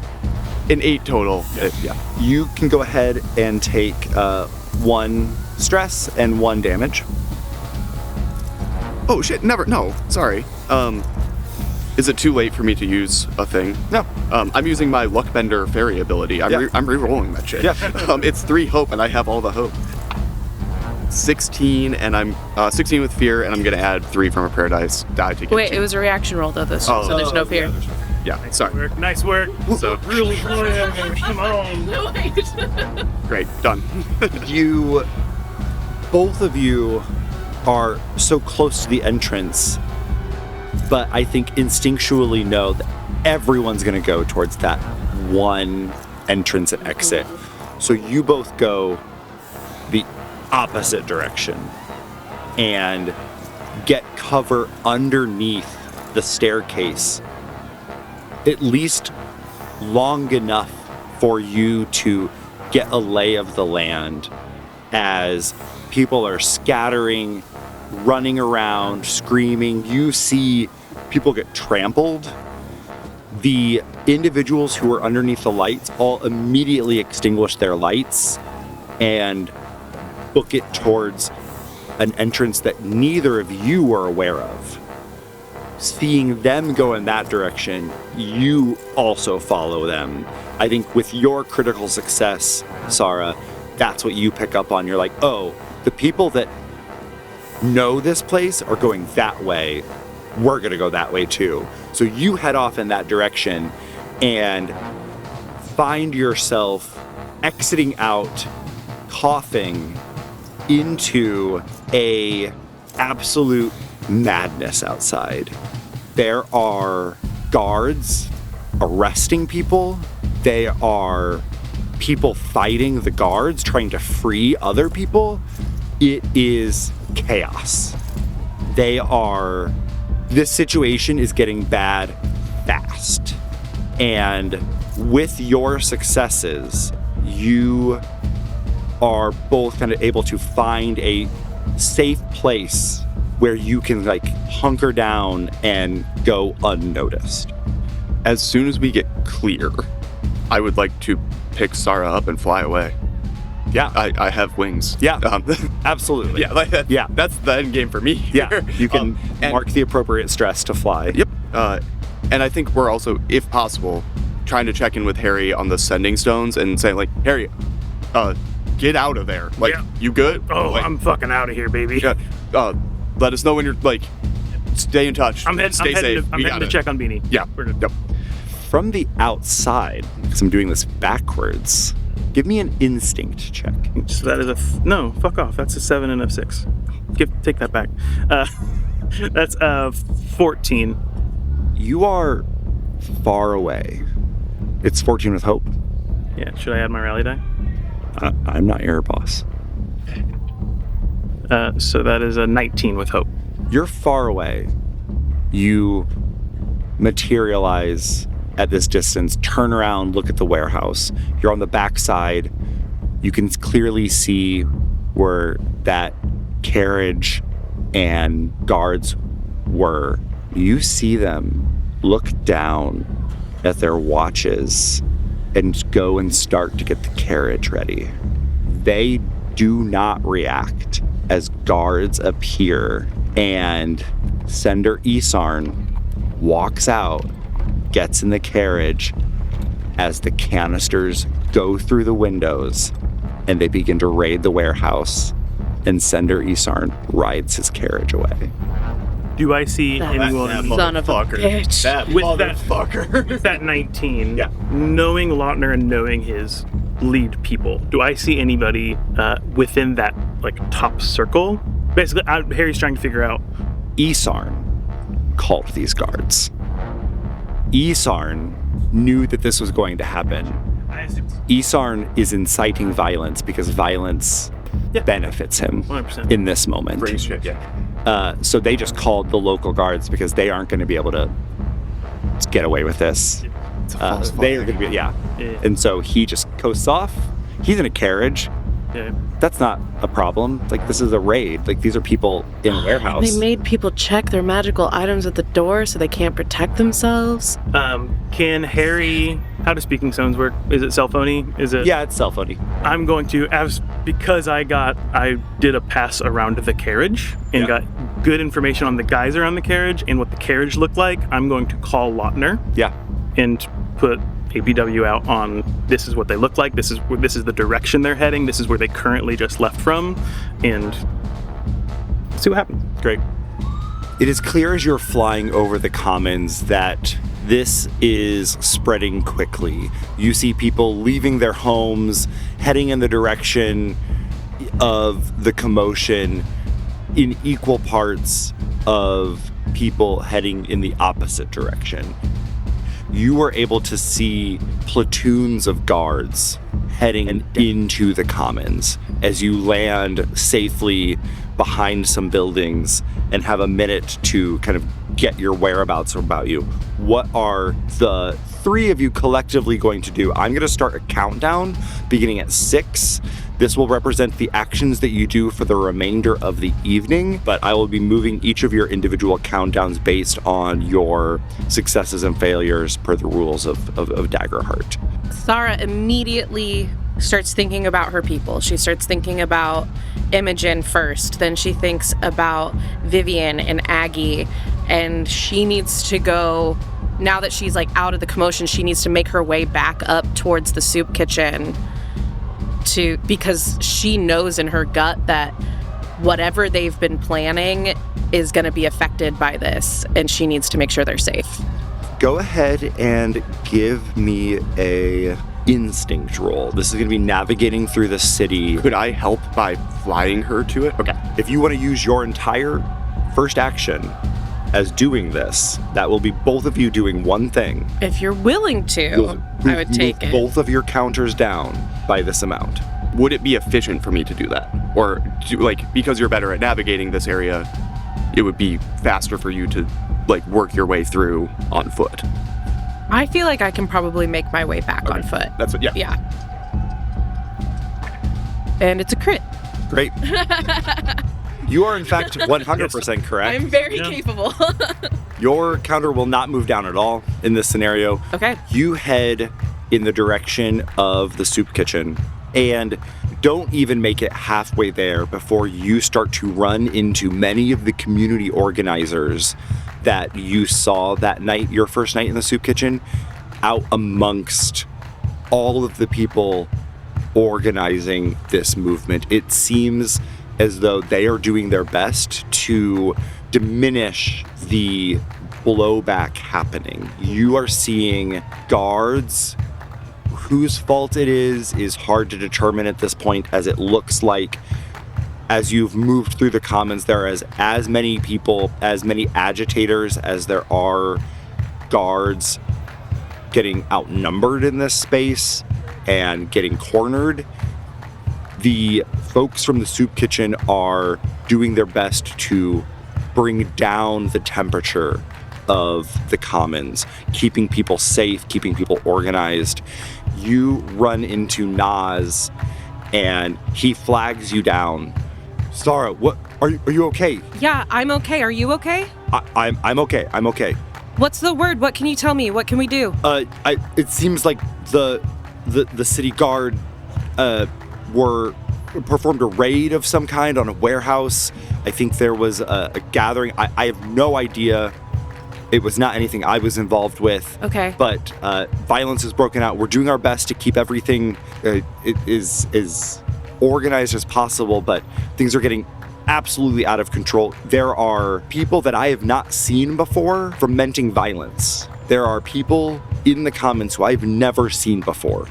an 8 total. Yeah. You can go ahead and take 1 stress and 1 damage. Oh shit! Never. No. Sorry. Is it too late for me to use a thing? No. I'm using my Luckbender fairy ability. I'm re-rolling that shit. Yeah. It's 3 hope, and I have all the hope. 16, and I'm 16 with fear, and I'm gonna add 3 from a paradise die to get Wait, 2. it was a reaction roll though, so there's no fear. Yeah. Sorry. Nice work. So Really, come on. great. Done. Both of you are so close to the entrance, but I think instinctually know that everyone's going to go towards that one entrance and exit. So you both go the opposite direction and get cover underneath the staircase, at least long enough for you to get a lay of the land as people are scattering, running around, screaming. You see people get trampled. The individuals who are underneath the lights all immediately extinguish their lights and book it towards an entrance that neither of you were aware of. Seeing them go in that direction, you also follow them. I think with your critical success, Sahra, that's what you pick up on. You're like, oh, the people that know this place are going that way. We're going to go that way too. So you head off in that direction and find yourself exiting out, coughing into a absolute madness outside. There are guards arresting people. They are people fighting the guards, trying to free other people. It is chaos. This situation is getting bad fast. And with your successes, you are both kind of able to find a safe place where you can like hunker down and go unnoticed. As soon as we get clear, I would like to pick Sahra up and fly away. Yeah. I have wings. Yeah, absolutely. Yeah, like that, Yeah. That's the end game for me. Yeah, you can and- mark the appropriate stress to fly. Yep. And I think we're also, if possible, trying to check in with Herry on the sending stones and say, like, Herry, get out of there. Like, Yeah. you good? Oh, like, I'm fucking out of here, baby. Yeah. Let us know when you're, like, stay in touch. Stay safe. I'm heading to check on Beanie. Yeah. We're good. Yep. From the outside, because I'm doing this backwards, give me an instinct check. So that is no, fuck off. That's a 7 and a 6. Take that back. That's 14. You are far away. It's 14 with hope. Yeah, should I add my rally die? I'm not your boss. So that is a 19 with hope. You're far away. You materialize at this distance, turn around, look at the warehouse. You're on the backside. You can clearly see where that carriage and guards were. You see them look down at their watches and go and start to get the carriage ready. They do not react as guards appear, and Sender Esarn walks out, gets in the carriage as the canisters go through the windows and they begin to raid the warehouse, and Sender Esarn rides his carriage away. Do I see That anyone son of a bitch. That with that motherfucker. with that 19? Yeah. Knowing Lautner and knowing his lead people, do I see anybody within that like top circle? Basically, Harry's trying to figure out. Esarn called these guards. Esarn knew that this was going to happen. Esarn is inciting violence because violence Yeah. benefits him 100%. in this moment. Brings shit, yeah. So they just called the local guards because they aren't going to be able to get away with this. It's a false They are flag. going to be, yeah. Yeah. And so he just coasts off. He's in a carriage. Yeah. That's not a problem. Like, this is a raid. Like, these are people in a warehouse. They made people check their magical items at the door so they can't protect themselves. Can Harry? How do speaking stones work? Is it cell phony? Is it? Yeah, it's cell phony. I'm going to, as because I did a pass around the carriage and got good information on the guys around the carriage and what the carriage looked like, I'm going to call Lautner Yeah. and put a BW out on this is what they look like, this is the direction they're heading, this is where they currently just left from, and see what happens. Great. It is clear as you're flying over the commons that this is spreading quickly. You see people leaving their homes, heading in the direction of the commotion, in equal parts of people heading in the opposite direction. You were able to see platoons of guards heading into the commons as you land safely behind some buildings and have a minute to kind of get your whereabouts about you. What are the three of you collectively going to do? I'm going to start a countdown beginning at 6. This will represent the actions that you do for the remainder of the evening, but I will be moving each of your individual countdowns based on your successes and failures per the rules of Daggerheart. Sahra immediately starts thinking about her people. She starts thinking about Imogen first. Then she thinks about Vivian and Aggie. And she needs to go, now that she's like out of the commotion, she needs to make her way back up towards the soup kitchen because she knows in her gut that whatever they've been planning is going to be affected by this. And she needs to make sure they're safe. Go ahead and give me a instinct roll. This is going to be navigating through the city. Could I help by flying her to it? Okay. If you want to use your entire first action as doing this, that will be both of you doing one thing. If you're willing to, I would take it. Both of your counters down by this amount. Would it be efficient for me to do that? Or, because you're better at navigating this area, it would be faster for you to, work your way through on foot? I feel like I can probably make my way back on foot. That's what, yeah. Yeah. And it's a crit. Great. You are, in fact, 100% correct. I'm very capable. Your counter will not move down at all in this scenario. Okay. You head in the direction of the soup kitchen and don't even make it halfway there before you start to run into many of the community organizers that you saw that night, your first night in the soup kitchen, out amongst all of the people organizing this movement. It seems as though they are doing their best to diminish the blowback happening. You are seeing guards whose fault it is hard to determine at this point, as it looks like as you've moved through the commons, there is as many people, as many agitators as there are guards getting outnumbered in this space and getting cornered. The folks from the soup kitchen are doing their best to bring down the temperature of the commons, keeping people safe, keeping people organized. You run into Naz and he flags you down. Sahra, what are you okay? Yeah, I'm okay. Are you okay? I'm okay. I'm okay. What's the word? What can you tell me? What can we do? It seems like the city guard performed a raid of some kind on a warehouse. I think there was a gathering. I have no idea. It was not anything I was involved with. Okay. But violence has broken out. We're doing our best to keep everything as organized as possible, but things are getting absolutely out of control. There are people that I have not seen before fomenting violence. There are people in the commons who I've never seen before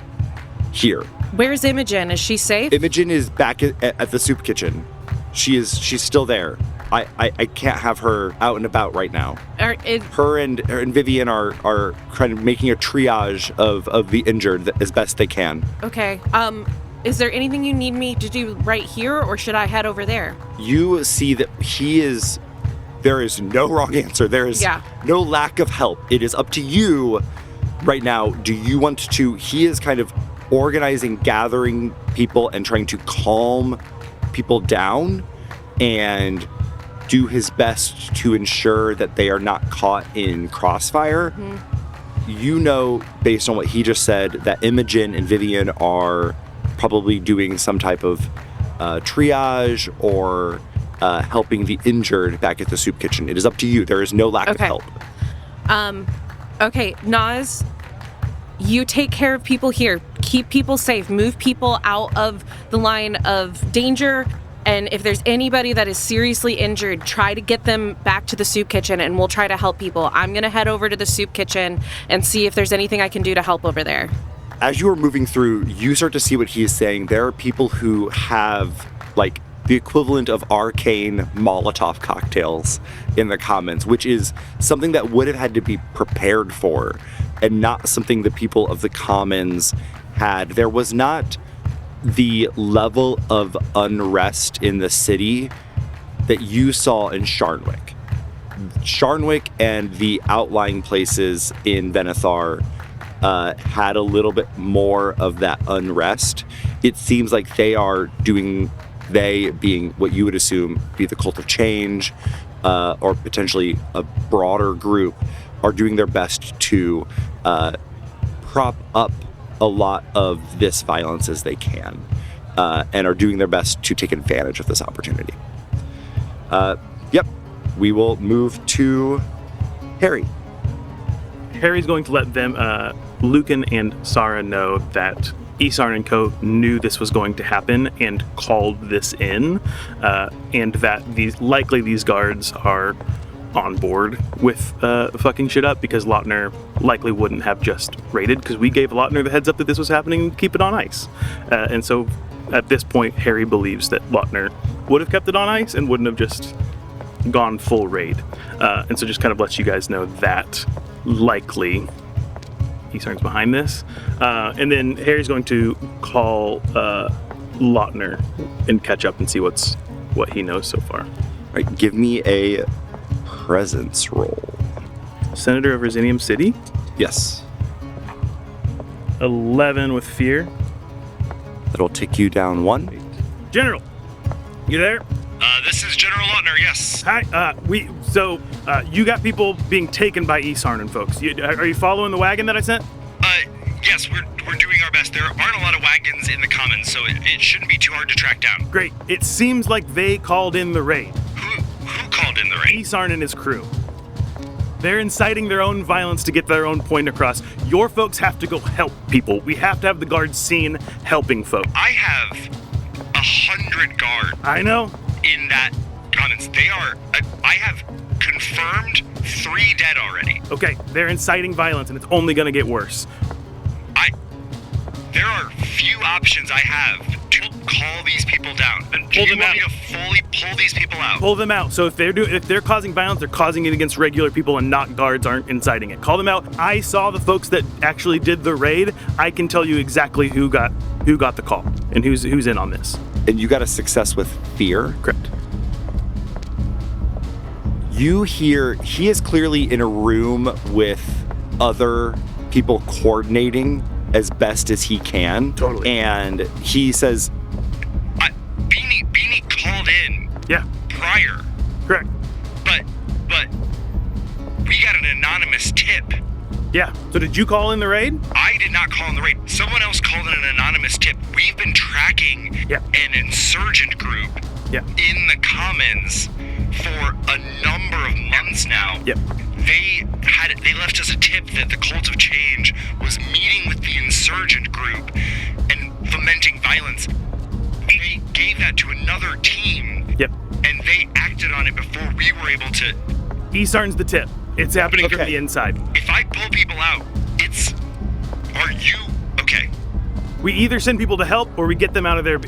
here. Where's Imogen? Is she safe? Imogen is back at the soup kitchen. She's still there. I can't have her out and about right now. Her and Vivian are kind of making a triage of the injured as best they can. Okay. Is there anything you need me to do right here, or should I head over there? You see that there is no wrong answer. There is no lack of help. It is up to you right now. Do you want to, he is kind of organizing, gathering people and trying to calm people down and do his best to ensure that they are not caught in crossfire. Mm-hmm. You know, based on what he just said, that Imogen and Vivian are probably doing some type of triage or helping the injured back at the soup kitchen. It is up to you. There is no lack of help. Okay, Naz, you take care of people here. Keep people safe. Move people out of the line of danger. And if there's anybody that is seriously injured, try to get them back to the soup kitchen, and we'll try to help people. I'm going to head over to the soup kitchen and see if there's anything I can do to help over there. As you are moving through, you start to see what he is saying. There are people who have, like, the equivalent of arcane Molotov cocktails in the Commons, which is something that would have had to be prepared for and not something the people of the Commons had. There was not the level of unrest in the city that you saw in Sharnwick. Sharnwick and the outlying places in Venethar had a little bit more of that unrest. It seems like they being what you would assume be the Cult of Change, or potentially a broader group, are doing their best to prop up a lot of this violence as they can, and are doing their best to take advantage of this opportunity. We will move to Herry. Harry's going to let them, Luken and Sahra, know that Esarn and Co. knew this was going to happen and called this in, and that these guards are on board with fucking shit up, because Lautner likely wouldn't have just raided, because we gave Lautner the heads up that this was happening to keep it on ice. And so at this point, Herry believes that Lautner would have kept it on ice and wouldn't have just gone full raid. And so just kind of lets you guys know that likely Esarn's behind this. And then Harry's going to call Lautner and catch up and see what he knows so far. All right, give me a presence roll. Senator of Resinium City? Yes. 11 with fear. That'll take you down 1. General, you there? This is General Lautner, yes. Hi. You got people being taken by Esarn and folks. Are you following the wagon that I sent? Yes, we're doing our best. There aren't a lot of wagons in the Commons, so it shouldn't be too hard to track down. Great. It seems like they called in the raid. Who called in the raid? Esarn and his crew. They're inciting their own violence to get their own point across. Your folks have to go help people. We have to have the guards seen helping folks. I have 100 guards. I know. In that Commons. I have confirmed 3 dead already. Okay, they're inciting violence, and it's only gonna get worse. There are few options I have to call these people down. Do you want me to fully pull these people out? Pull them out. So if they're causing violence, they're causing it against regular people, and not guards aren't inciting it. Call them out. I saw the folks that actually did the raid. I can tell you exactly who got the call and who's in on this. And you got a success with fear. Correct. You hear he is clearly in a room with other people coordinating as best as he can. Totally. And he says, Beanie called in. Yeah. Prior. Correct. But we got an anonymous tip. Yeah. So did you call in the raid? I did not call in the raid. Someone else called in an anonymous tip. We've been tracking an insurgent group in the Commons for a number of months now. Yep. They left us a tip that the Cult of Change was meeting with the insurgent group and fomenting violence. They gave that to another team. Yep. And they acted on it before we were able to. Esarn's the tip. It's happening from the inside. If I pull people out, are you okay? We either send people to help or we get them out of there.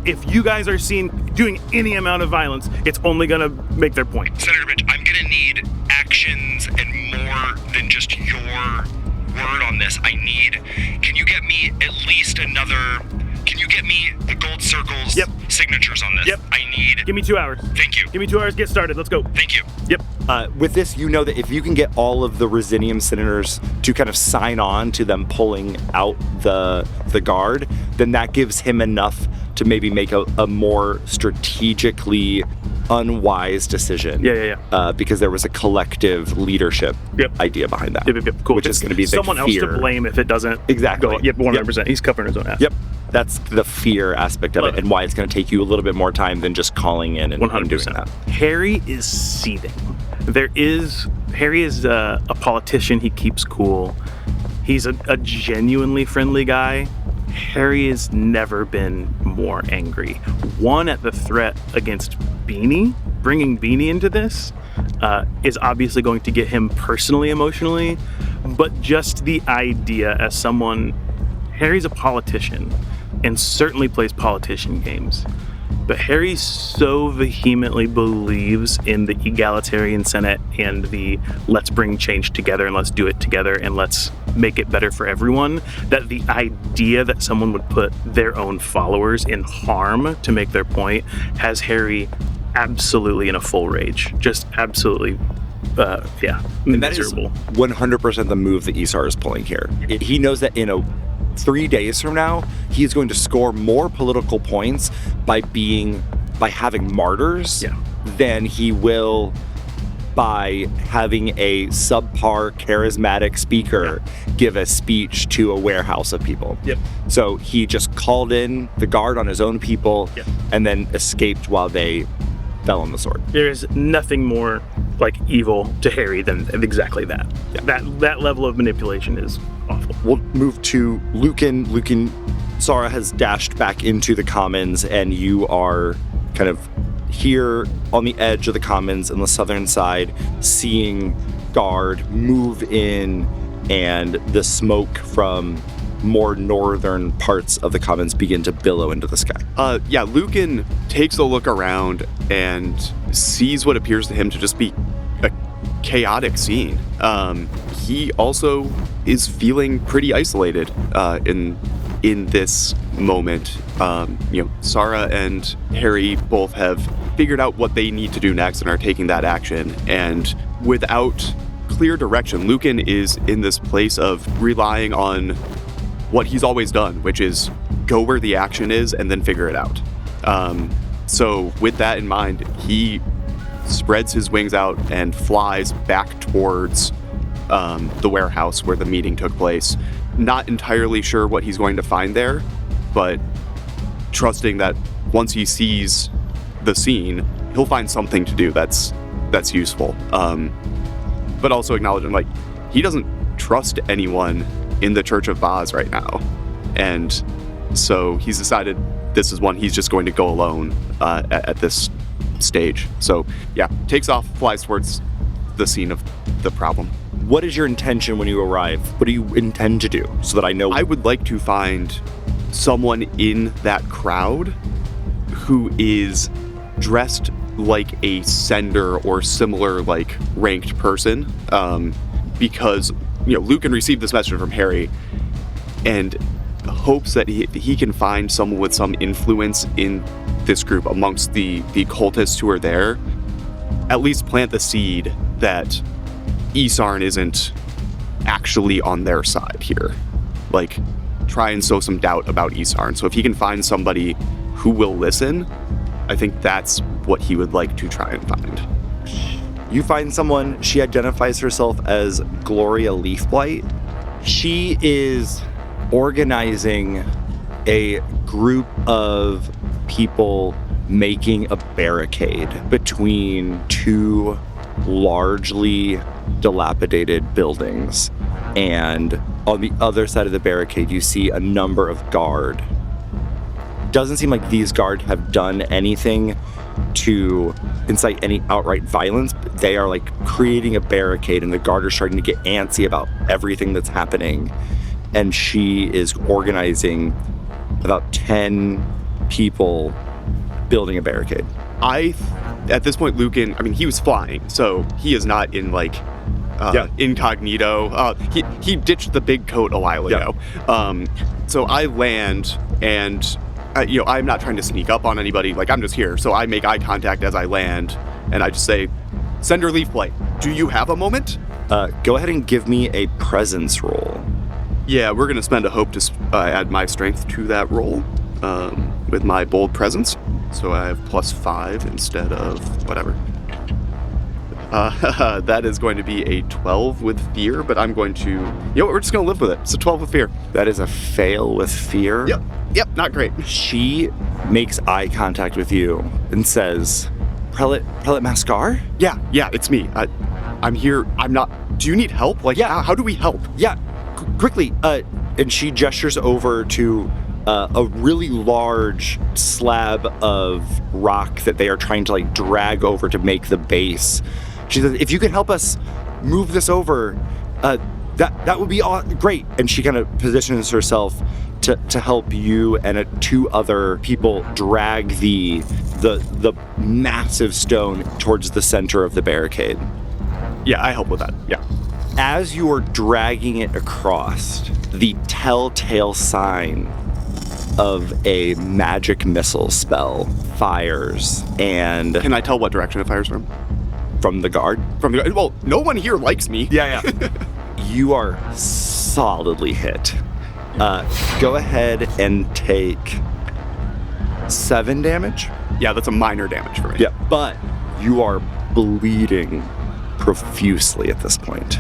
If you guys are seen doing any amount of violence, it's only gonna make their point. Senator Mitch, I'm gonna need actions and more than just your word on this. Can you get me at least can you get me the gold circles signatures on this? Yep. Give me 2 hours. Thank you. Give me 2 hours, get started. Let's go. Thank you. Yep. with this, you know that if you can get all of the Resinium senators to kind of sign on to them pulling out the guard, then that gives him enough to maybe make a more strategically unwise decision. Because there was a collective leadership idea behind that. Cool. Which is going to be someone else to blame if it doesn't exactly. go. 100%. He's covering his own ass. That's the fear aspect of Love it, it. and why it's going to take you a little bit more time than just calling in and 100%. doing that. Harry is seething. Harry is a politician. He keeps cool. He's a genuinely friendly guy. Harry has never been more angry. One, at the threat against Beanie. Bringing Beanie into this is obviously going to get him personally emotionally, but just the idea as someone, Harry's a politician and certainly plays politician games. But Harry so vehemently believes in the egalitarian Senate and the let's bring change together and let's do it together and let's make it better for everyone, that the idea that someone would put their own followers in harm to make their point has Harry absolutely in a full rage. Just absolutely, And that is miserable. 100% the move that Esarn is pulling here. He knows that in 3 days from now, he is going to score more political points by having martyrs than he will by having a subpar charismatic speaker give a speech to a warehouse of people. Yep. So he just called in the guard on his own people and then escaped while they fell on the sword. There's nothing more like evil to Harry than exactly that. That level of manipulation is awful. We'll move to Luken. Sahra has dashed back into the commons, and you are kind of here on the edge of the commons on the southern side, seeing guard move in, and the smoke from more northern parts of the commons begin to billow into the sky. Luken takes a look around and sees what appears to him to just be a chaotic scene. He also is feeling pretty isolated in this moment. Sahra and Herry both have figured out what they need to do next and are taking that action. And without clear direction, Luken is in this place of relying on what he's always done, which is go where the action is and then figure it out. So with that in mind, he spreads his wings out and flies back towards the warehouse where the meeting took place. Not entirely sure what he's going to find there, but trusting that once he sees the scene, he'll find something to do that's useful. But also acknowledging, like, he doesn't trust anyone in the Church of Vaz right now. And so he's decided this is one he's just going to go alone at this stage. So takes off, flies towards the scene of the problem. What is your intention when you arrive? What do you intend to do so that I know? I would like to find someone in that crowd who is dressed like a sender or similar like ranked person, because Luken received this message from Herry and hopes that he can find someone with some influence in this group amongst the cultists who are there, at least plant the seed that Esarn isn't actually on their side here. Like, try and sow some doubt about Esarn. So if he can find somebody who will listen, I think that's what he would like to try and find. You find someone. She identifies herself as Gloria Leafblight. She is organizing a group of people making a barricade between two largely dilapidated buildings. And on the other side of the barricade, you see a number of guard. Doesn't seem like these guard have done anything to incite any outright violence, but they are like creating a barricade, and the guard are starting to get antsy about everything that's happening. And she is organizing about 10 people building a barricade. At this point, Luken, he was flying, so he is not in incognito. He ditched the big coat a while ago. So I land, and I'm not trying to sneak up on anybody. Like, I'm just here. So I make eye contact as I land, and I just say, Sender Leafblight, do you have a moment? Go ahead and give me a presence roll. Yeah, we're going to spend a hope to add my strength to that roll with my bold presence. So I have +5 instead of whatever. That is going to be a 12 with fear, but I'm going to... we're just going to live with it. It's a 12 with fear. That is a fail with fear. Yep, not great. She makes eye contact with you and says, Prelate Mascar? Yeah, it's me. I'm here. I'm not... Do you need help? How do we help? Yeah, quickly. And she gestures over to a really large slab of rock that they are trying to drag over to make the base. She says, if you could help us move this over, that would be great. And she kind of positions herself to help you and 2 other people drag the massive stone towards the center of the barricade. Yeah, I help with that. Yeah. As you are dragging it across, the telltale sign of a magic missile spell fires, and... Can I tell what direction it fires from? From the guard? Well, no one here likes me. Yeah. You are solidly hit. Go ahead and take 7 damage. Yeah, that's a minor damage for me. Yeah, but you are bleeding profusely at this point.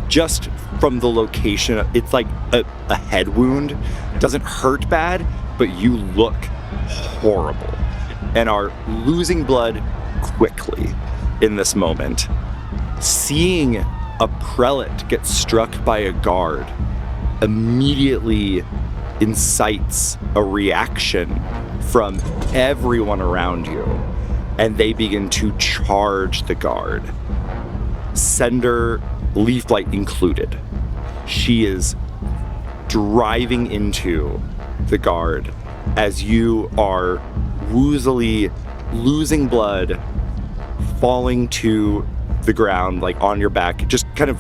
Just from the location, it's like a head wound. It doesn't hurt bad, but you look horrible and are losing blood quickly in this moment. Seeing a prelate get struck by a guard immediately incites a reaction from everyone around you, and they begin to charge the guard. Sender Leafblight included. She is driving into the guard as you are woozily losing blood, falling to the ground, on your back, just kind of,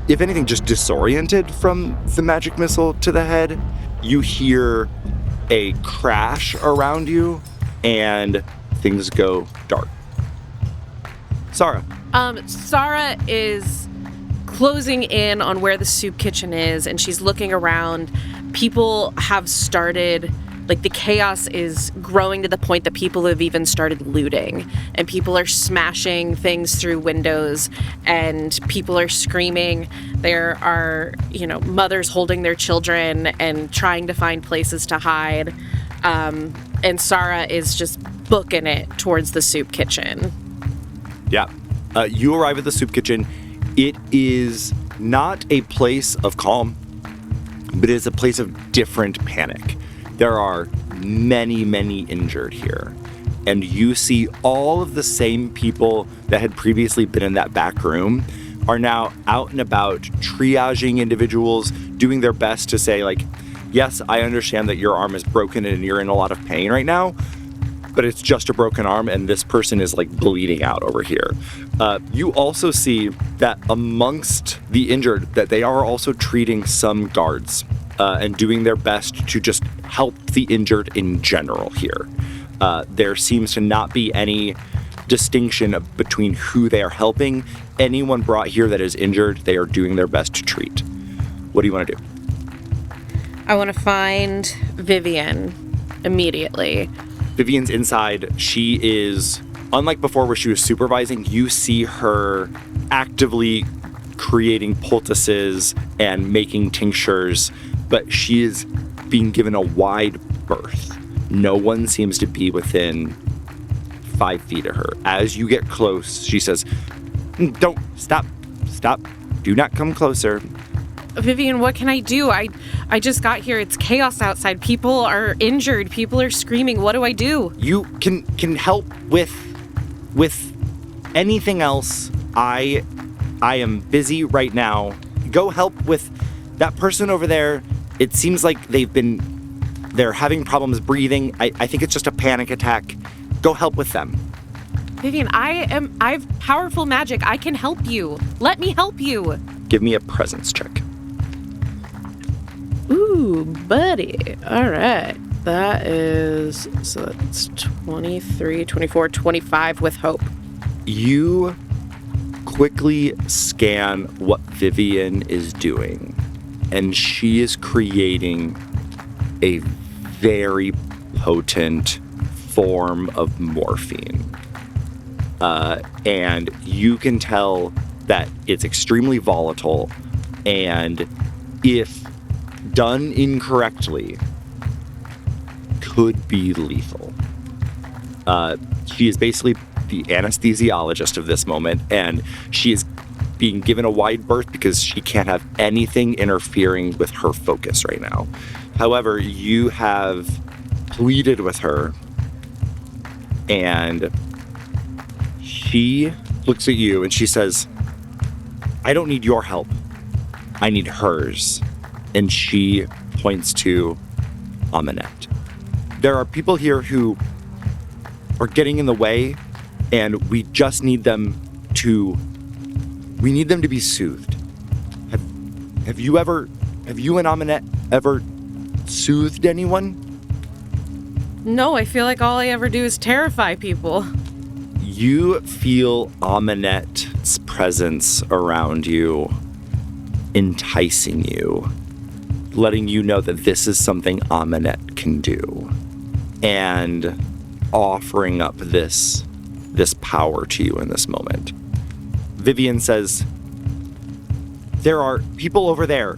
if anything, just disoriented from the magic missile to the head. You hear a crash around you, and things go dark. Sahra. Sahra is closing in on where the soup kitchen is, and she's looking around. People have started, the chaos is growing to the point that people have even started looting, and people are smashing things through windows, and people are screaming. There are, mothers holding their children and trying to find places to hide. And Sahra is just booking it towards the soup kitchen. Yeah. You arrive at the soup kitchen. It is not a place of calm, but it is a place of different panic. There are many, many injured here. And you see all of the same people that had previously been in that back room are now out and about triaging individuals, doing their best to say, yes, I understand that your arm is broken and you're in a lot of pain right now, but it's just a broken arm and this person is bleeding out over here. You also see that amongst the injured that they are also treating some guards and doing their best to just help the injured in general here. There seems to not be any distinction between who they are helping. Anyone brought here that is injured, they are doing their best to treat. What do you want to do? I want to find Vivian immediately. Vivian's inside. She is, unlike before where she was supervising, you see her actively creating poultices and making tinctures, but she is being given a wide berth. No one seems to be within 5 feet of her. As you get close, she says, "Don't, stop, do not come closer." Vivian, what can I do? I just got here. It's chaos outside. People are injured. People are screaming. What do I do? You can help with anything else. I am busy right now. Go help with that person over there. It seems like they're having problems breathing. I think it's just a panic attack. Go help with them. Vivian, I have powerful magic. I can help you. Let me help you. Give me a presence check. Ooh, buddy. All right. That's 23, 24, 25 with hope. You quickly scan what Vivian is doing, and she is creating a very potent form of morphine. and you can tell that it's extremely volatile, and if done incorrectly, could be lethal. She is basically the anesthesiologist of this moment, and she is being given a wide berth because she can't have anything interfering with her focus right now. However, you have pleaded with her, and she looks at you and she says, I don't need your help. I need hers. And she points to Aminette. There are people here who are getting in the way, and we just need them to be soothed. Have you and Aminette ever soothed anyone? No, I feel like all I ever do is terrify people. You feel Aminette's presence around you, enticing you, letting you know that this is something Aminette can do, and offering up this power to you in this moment. Vivian says, there are people over there,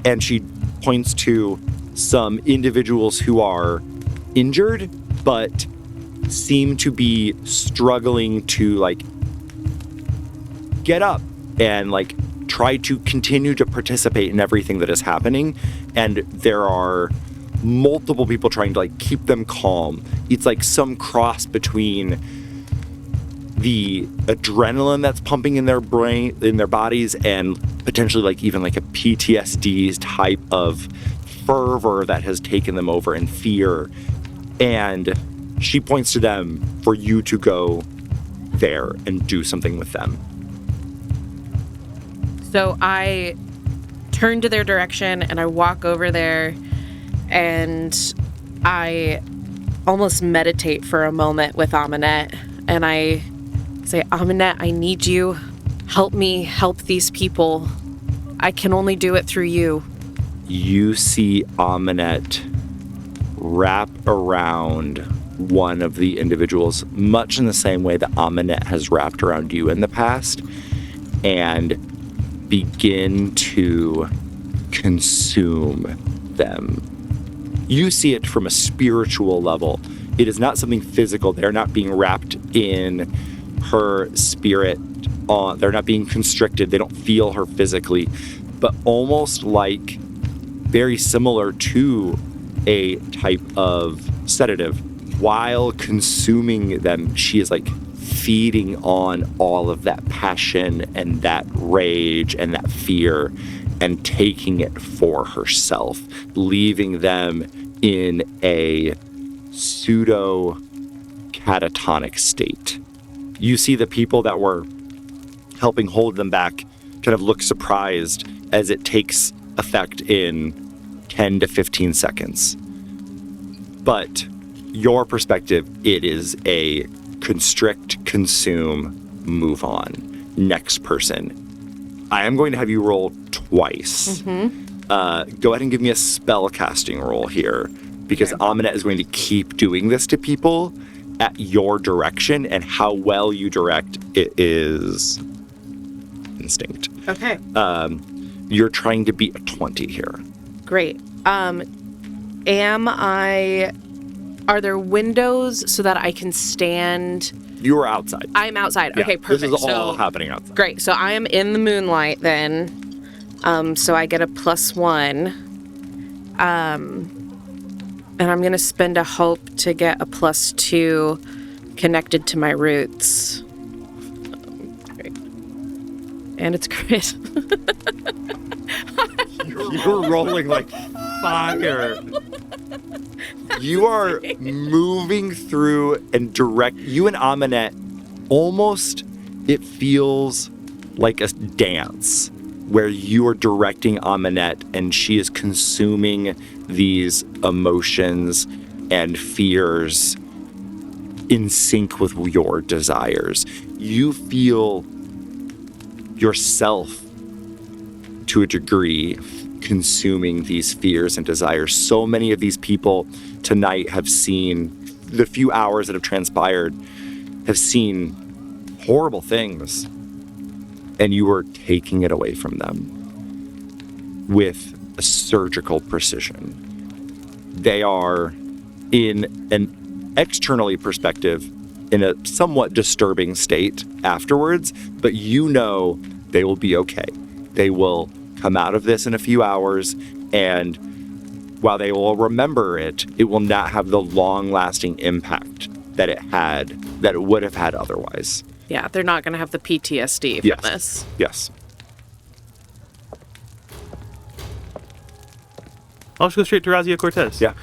and she points to some individuals who are injured, but seem to be struggling to, like, get up and, like, try to continue to participate in everything that is happening. And there are multiple people trying to, like, keep them calm. It's like some cross between the adrenaline that's pumping in their brain, in their bodies, and potentially, like, even like a PTSD type of fervor that has taken them over, and fear. And she points to them for you to go there and do something with them. So I turn to their direction and I walk over there, and I almost meditate for a moment with Aminette, and I say, Aminette, I need you. Help me help these people. I can only do it through you. You see Aminette wrap around one of the individuals, much in the same way that Aminette has wrapped around you in the past, and begin to consume them. You see it from a spiritual level. It is not something physical. They're not being wrapped in her spirit. They're not being constricted. They don't feel her physically, but almost like very similar to a type of sedative. While consuming them, she is like feeding on all of that passion and that rage and that fear, and taking it for herself, leaving them in a pseudo catatonic state. You see the people that were helping hold them back kind of look surprised as it takes effect in 10 to 15 seconds. But your perspective, it is a constrict, consume, move on. Next person. I am going to have you roll twice. Mm-hmm. Go ahead and give me a spell casting roll here, because Aminette is going to keep doing this to people at your direction, and how well you direct it is instinct. Okay. You're trying to beat a 20 here. Great. Are there windows so that I can stand? You are outside. I'm outside. Yeah, Okay, perfect. This is all happening outside. Great. So I am in the moonlight then. So I get a +1. And I'm going to spend a hope to get a +2 connected to my roots. Great. And it's crit. You're rolling like fire. You are moving through and direct. You and Aminette, almost, it feels like a dance where you are directing Aminette, and she is consuming these emotions and fears in sync with your desires. You feel yourself, to a degree, consuming these fears and desires. So many of these people tonight have seen, the few hours that have transpired, have seen horrible things, and you are taking it away from them with a surgical precision. They are, in an externally perspective, in a somewhat disturbing state afterwards, but you know they will be okay. They will come out of this in a few hours, and while they will remember it, it will not have the long-lasting impact that it would have had otherwise. Yeah, they're not going to have the PTSD from this. Yes. I'll just go straight to Razia Cortez. Yeah.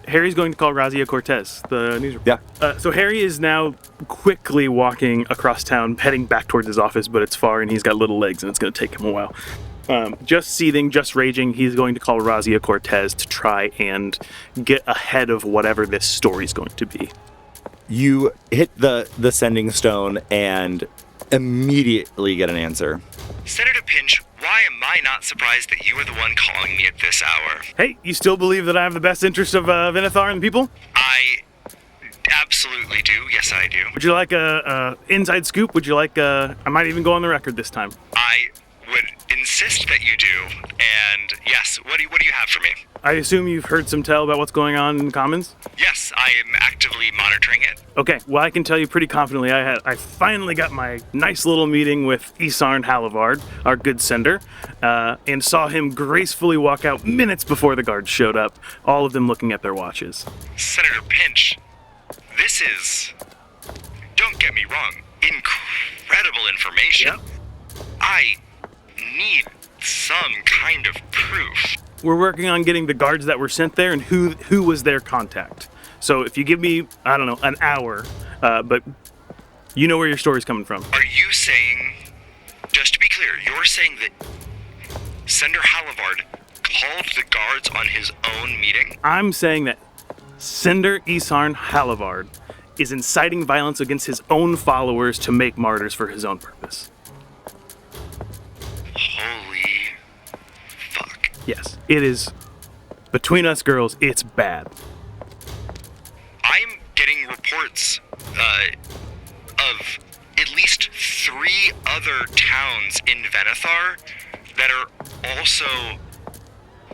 Harry's going to call Razia Cortez, the news reporter. Yeah. So Harry is now quickly walking across town, heading back towards his office, but it's far and he's got little legs and it's going to take him a while. Just seething, just raging, he's going to call Razia Cortez to try and get ahead of whatever this story's going to be. You hit the sending stone and immediately get an answer. Senator Pinch, why am I not surprised that you are the one calling me at this hour? Hey, you still believe that I have the best interest of Venethar and the people? I absolutely do. Yes, I do. Would you like a inside scoop? Would you like I might even go on the record this time. I would insist that you do. And yes, what do you have for me? I assume you've heard some tell about what's going on in the Commons? Yes, I am actively monitoring it. Okay, well, I can tell you pretty confidently I finally got my nice little meeting with Esarn Halivard, our good sender, and saw him gracefully walk out minutes before the guards showed up, all of them looking at their watches. Senator Pinch, this is, don't get me wrong, incredible information. Yep. I need some kind of proof. We're working on getting the guards that were sent there and who was their contact. So if you give me, I don't know, an hour, but you know where your story's coming from. Are you saying, just to be clear, you're saying that Senator Halivard called the guards on his own meeting? I'm saying that Sender Esarn Halivard is inciting violence against his own followers to make martyrs for his own purpose. Holy fuck. Yes, it is. Between us girls, it's bad. I'm getting reports of at least 3 other towns in Venethar that are also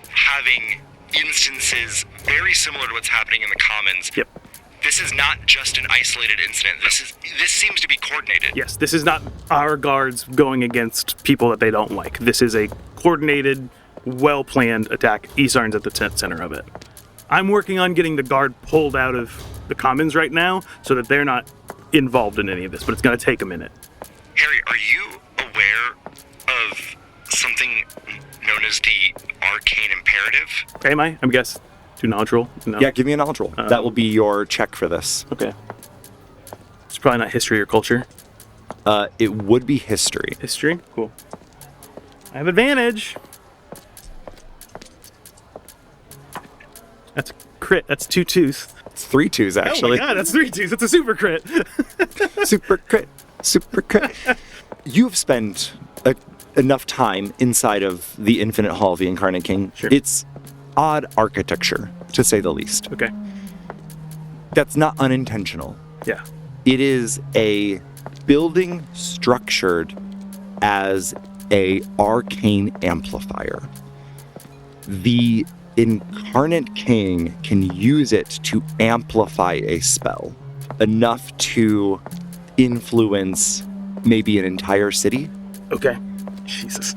having instances very similar to what's happening in the Commons. Yep. This is not just an isolated incident. This seems to be coordinated. Yes, this is not our guards going against people that they don't like. This is a coordinated, well-planned attack. Esarn's at the center of it. I'm working on getting the guard pulled out of the Commons right now so that they're not involved in any of this, but it's going to take a minute. Harry, are you aware of something known as the Arcane Imperative? Am I? I guess too knowledge roll? No. Yeah, give me a knowledge roll. That will be your check for this. Okay. It's probably not history or culture. It would be history. History? Cool. I have advantage. That's a crit. That's 2 2s. It's 3 2s, actually. Oh my god, that's 3 2s. That's a super crit. Super crit. Super crit. You've spent enough time inside of the Infinite Hall of the Incarnate King. Sure. It's odd architecture, to say the least. Okay. That's not unintentional. Yeah. It is a building structured as a arcane amplifier. The Incarnate King can use it to amplify a spell, enough to influence maybe an entire city. Okay. Jesus.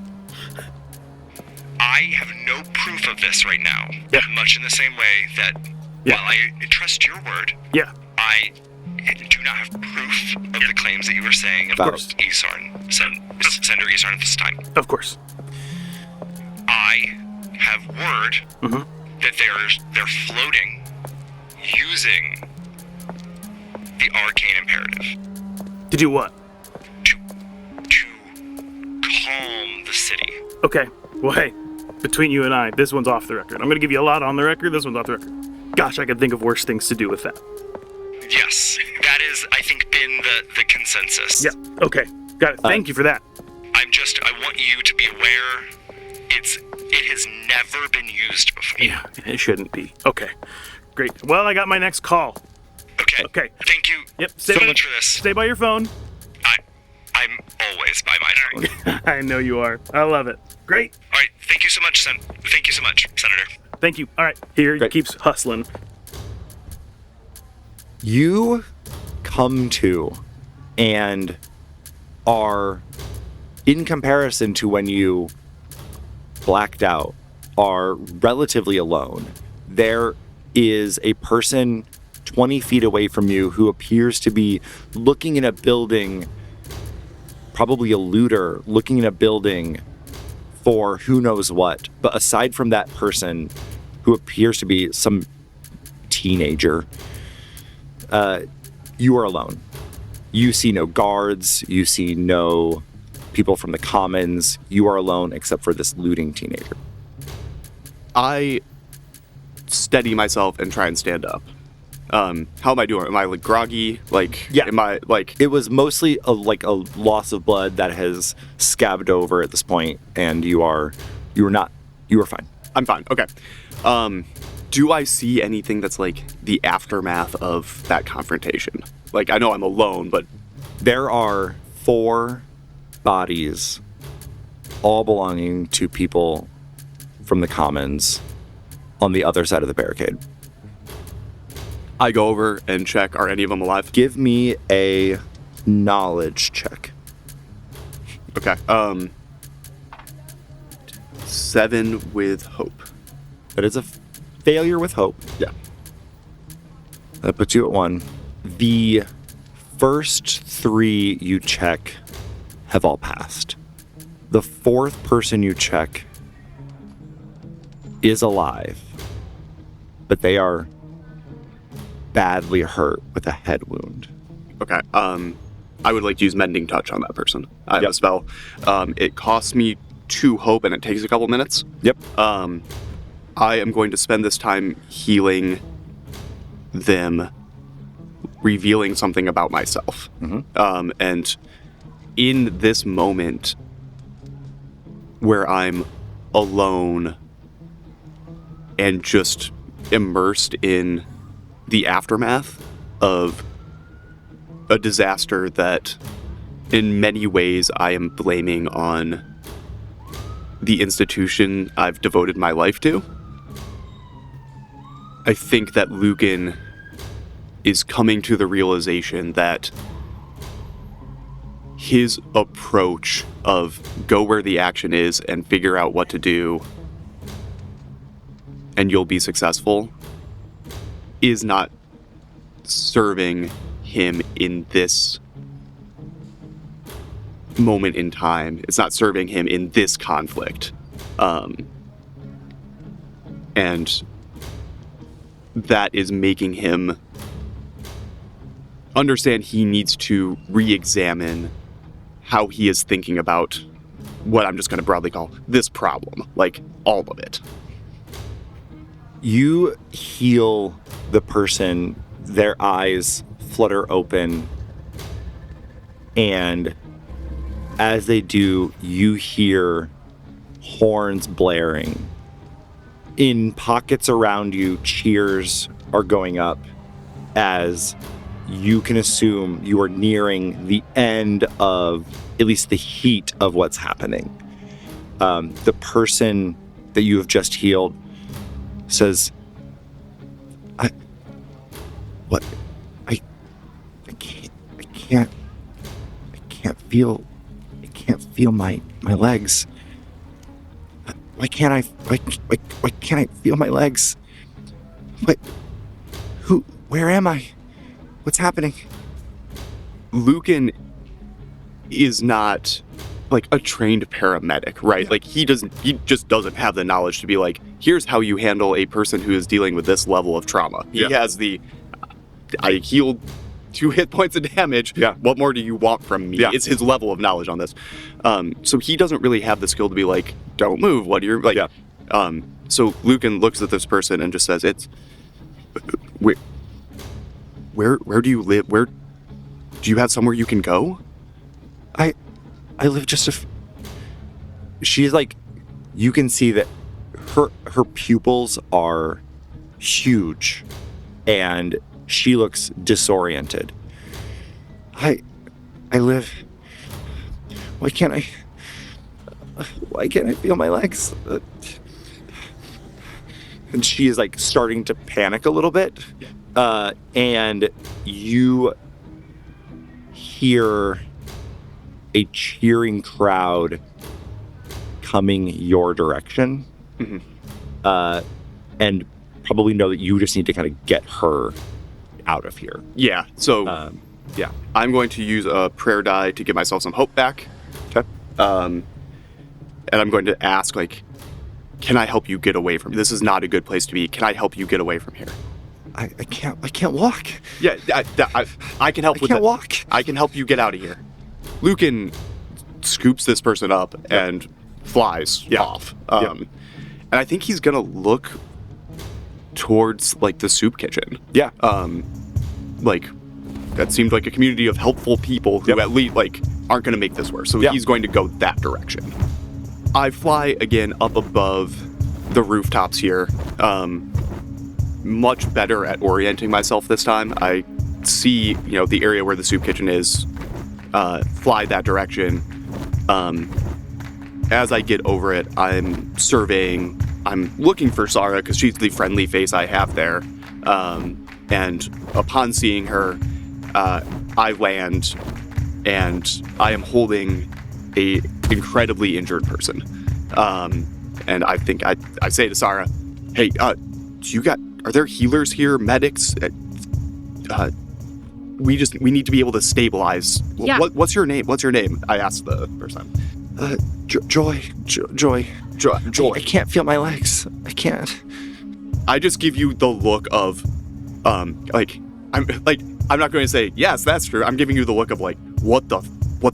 I have no proof of this right now. Yeah. Much in the same way that, Yeah. while I trust your word, Yeah. I do not have proof of the claims that you were saying about course. Esarn, Senator Esarn at this time. Of course. I have word that they're floating using the Arcane Imperative To do what? to calm the city. Okay. Well, hey, between you and I, this one's off the record. I'm going to give you a lot on the record. This one's off the record. Gosh, I could think of worse things to do with that. Yes, that is, I think, been the consensus. Yeah. Okay. Got it. Thank you for that. I want you to be aware it has never been used before. Yeah, it shouldn't be. Okay. Great. Well, I got my next call. Okay. Okay. Thank you Yep. so much for this. Stay by your phone. always by my side. I know you are. I love it. Great. All right, thank you so much, Senator. Thank you. All right, here he Great. keeps hustling. You come to and are, in comparison to when you blacked out, are relatively alone. There is a person 20 feet away from you who appears to be looking in a building, probably a looter, looking in a building for who knows what. But aside from that person, who appears to be some teenager, you are alone. You see no guards, you see no people from the commons. You are alone except for this looting teenager. I steady myself and try and stand up. How am I doing? Am I like groggy? Like, Yeah. am I like? It was mostly a loss of blood that has scabbed over at this point, and you are fine. I'm fine. Okay. Do I see anything that's like the aftermath of that confrontation? Like, I know I'm alone, but There are 4 bodies, all belonging to people from the commons on the other side of the barricade. I go over and check, are any of them alive? Give me a knowledge check. Okay. 7 with hope. That is a failure with hope. Yeah. That puts you at 1. The first 3 you check have all passed. The 4th person you check is alive, but they are badly hurt with a head wound. Okay. I would like to use Mending Touch on that person. I have Yep. a spell. It costs me 2 hope and it takes a couple minutes. Yep. I am going to spend this time healing them, revealing something about myself. And in this moment where I'm alone and just immersed in the aftermath of a disaster that in many ways I am blaming on the institution I've devoted my life to, I think that Luken is coming to the realization that his approach of go where the action is and figure out what to do and you'll be successful is not serving him in this moment in time. It's not serving him in this conflict. And that is making him understand he needs to re-examine how he is thinking about what I'm just going to broadly call this problem, like all of it. You heal the person, their eyes flutter open, and as they do, you hear horns blaring. In pockets around you, cheers are going up as you can assume you are nearing the end of at least the heat of what's happening. The person that you have just healed says, I can't feel my legs. Why can't I feel my legs? Where am I? What's happening? Luken is not like a trained paramedic, right? Yeah. Like he just doesn't have the knowledge to be like, here's how you handle a person who is dealing with this level of trauma. He has I healed 2 hit points of damage. Yeah. What more do you want from me? Yeah. It's his level of knowledge on this. So he doesn't really have the skill to be like, don't move. What are you like? Yeah. So Luken looks at this person and just says, where do you live? Where do you have somewhere you can go? I live just she's like, you can see that her pupils are huge and she looks disoriented. I live Why can't I feel my legs? And she is like starting to panic a little bit. And you hear a cheering crowd coming your direction. And probably know that you just need to kind of get her out of here. Yeah. So, Yeah. I'm going to use a prayer die to give myself some hope back. Okay. And I'm going to ask, like, can I help you get away from here? This is not a good place to be. Can I help you get away from here? I can't walk. Yeah, I can help with I can't that. walk. I can help you get out of here. Luken scoops this person up and flies off. And I think he's gonna look towards like the soup kitchen. Yeah. Like that seemed like a community of helpful people who at least like aren't gonna make this worse. So he's going to go that direction. I fly again up above the rooftops here. Much better at orienting myself this time. I see, the area where the soup kitchen is, fly that direction. As I get over it, I'm surveying, I'm looking for Sahra because she's the friendly face I have there. And upon seeing her, I land and I am holding a incredibly injured person. And I think I say to Sahra, hey, are there healers here, medics? We need to be able to stabilize. Yeah. What's your name? I asked the person. Joy. I can't feel my legs. I can't. I just give you the look of, I'm not going to say, yes, that's true. I'm giving you the look of like, what the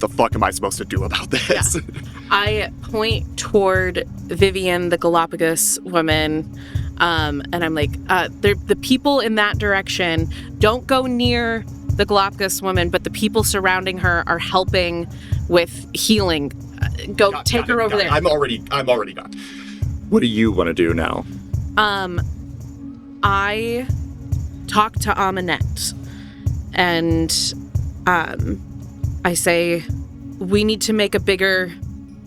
fuck am I supposed to do about this? Yeah. I point toward Vivian, the Galapagos woman, and I'm like, the people in that direction, don't go near the Galapagos woman, but the people surrounding her are helping with healing. Take her over there. I'm already gone. What do you want to do now? I talk to Aminette, and I say, we need to make a bigger.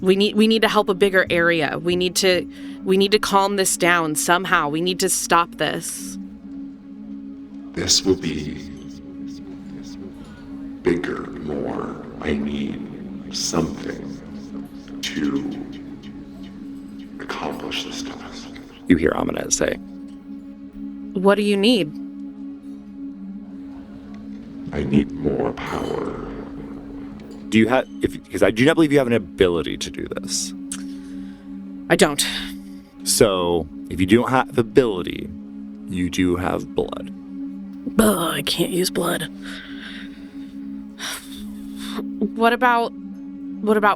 We need to help a bigger area. We need to calm this down somehow. We need to stop this. This will be bigger, more. I need something to accomplish this task. You hear Aminette say, What do you need? I need more power. do you have, because I do not believe you have an ability to do this. I don't. So if you don't have ability, you do have blood. Ugh, I can't use blood. What about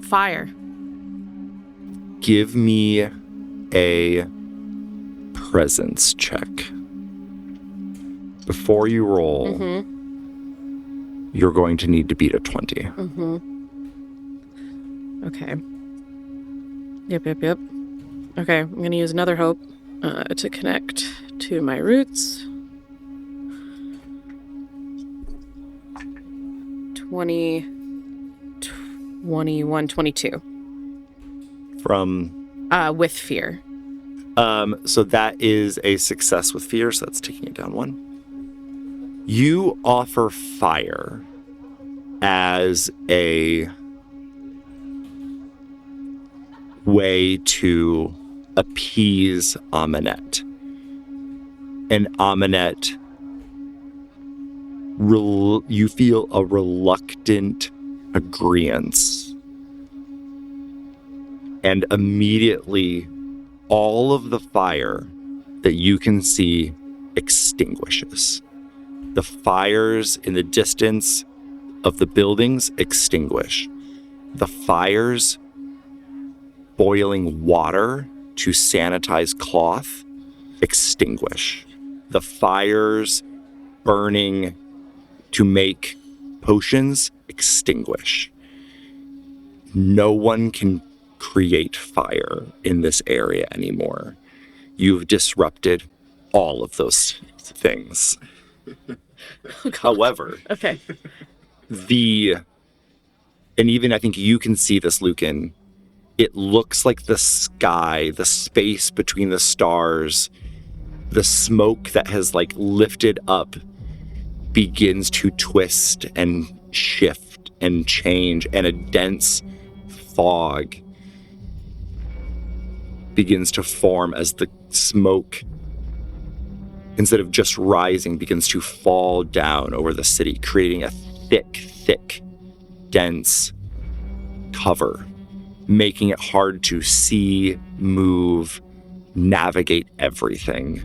fire? Give me a presence check. Before you roll, you're going to need to beat a 20. Okay. Yep. Okay, I'm going to use another hope to connect to my roots. 20, 21, 22. From? With fear. So that is a success with fear, so that's taking it down one. You offer fire as a way to appease Aminette. And Aminette, you feel a reluctant agreeance. And immediately, all of the fire that you can see extinguishes. The fires in the distance of the buildings extinguish. The fires boiling water to sanitize cloth extinguish. The fires burning to make potions extinguish. No one can create fire in this area anymore. You've disrupted all of those things. However, Okay. the and even I think you can see this, Luken, it looks like the sky, the space between the stars, the smoke that has like lifted up begins to twist and shift and change, and a dense fog begins to form as the smoke, instead of just rising, begins to fall down over the city, creating a thick, dense cover, making it hard to see, move, navigate everything,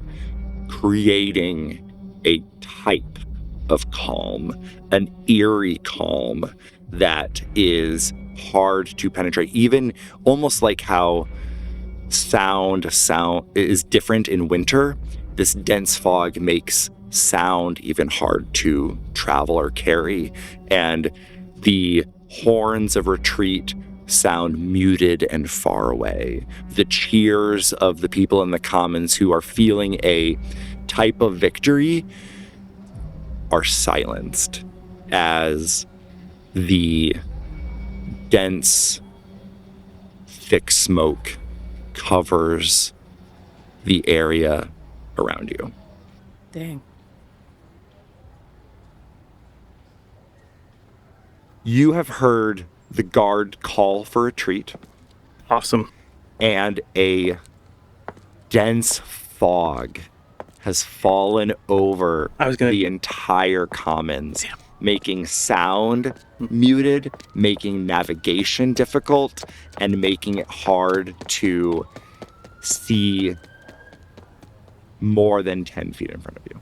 creating a type of calm, an eerie calm that is hard to penetrate, even almost like how sound is different in winter. This dense fog makes sound even hard to travel or carry, and the horns of retreat sound muted and far away. The cheers of the people in the commons who are feeling a type of victory are silenced as the dense, thick smoke covers the area around you. Dang. You have heard the guard call for retreat, Awesome. and a dense fog has fallen over the entire commons, making sound muted, making navigation difficult, and making it hard to see more than 10 feet in front of you.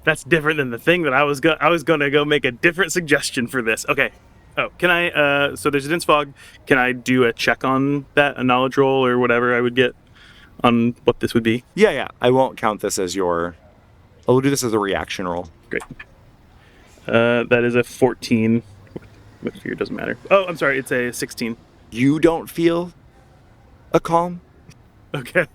That's different than the thing that I was gonna go make a different suggestion for this. Okay. Oh, can I, so there's a dense fog. Can I do a check on that, a knowledge roll or whatever I would get on what this would be? Yeah. I won't count this as I'll do this as a reaction roll. Great. That is a 14. What figure doesn't matter. Oh, I'm sorry. It's a 16. You don't feel a calm? Okay.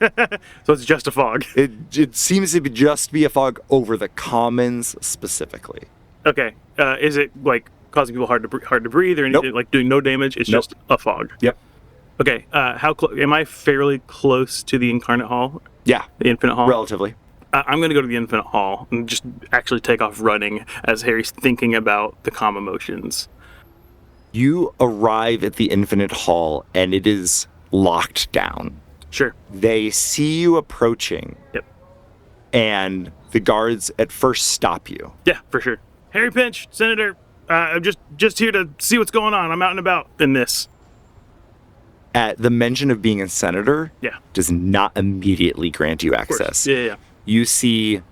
So it's just a fog. It seems to just be a fog over the commons specifically. Okay. Is it like causing people hard to breathe or anything? Nope. Like doing no damage? It's just a fog. Yep. Okay. How am I fairly close to the Incarnate Hall? Yeah. The Infinite Hall? Relatively. I'm going to go to the Infinite Hall and just actually take off running as Harry's thinking about the calm emotions. You arrive at the Infinite Hall and it is locked down. Sure. They see you approaching. Yep. And the guards at first stop you. Yeah, for sure. Harry Pinch, Senator, I'm just here to see what's going on. I'm out and about in this. At the mention of being a senator, does not immediately grant you access. Yeah. You see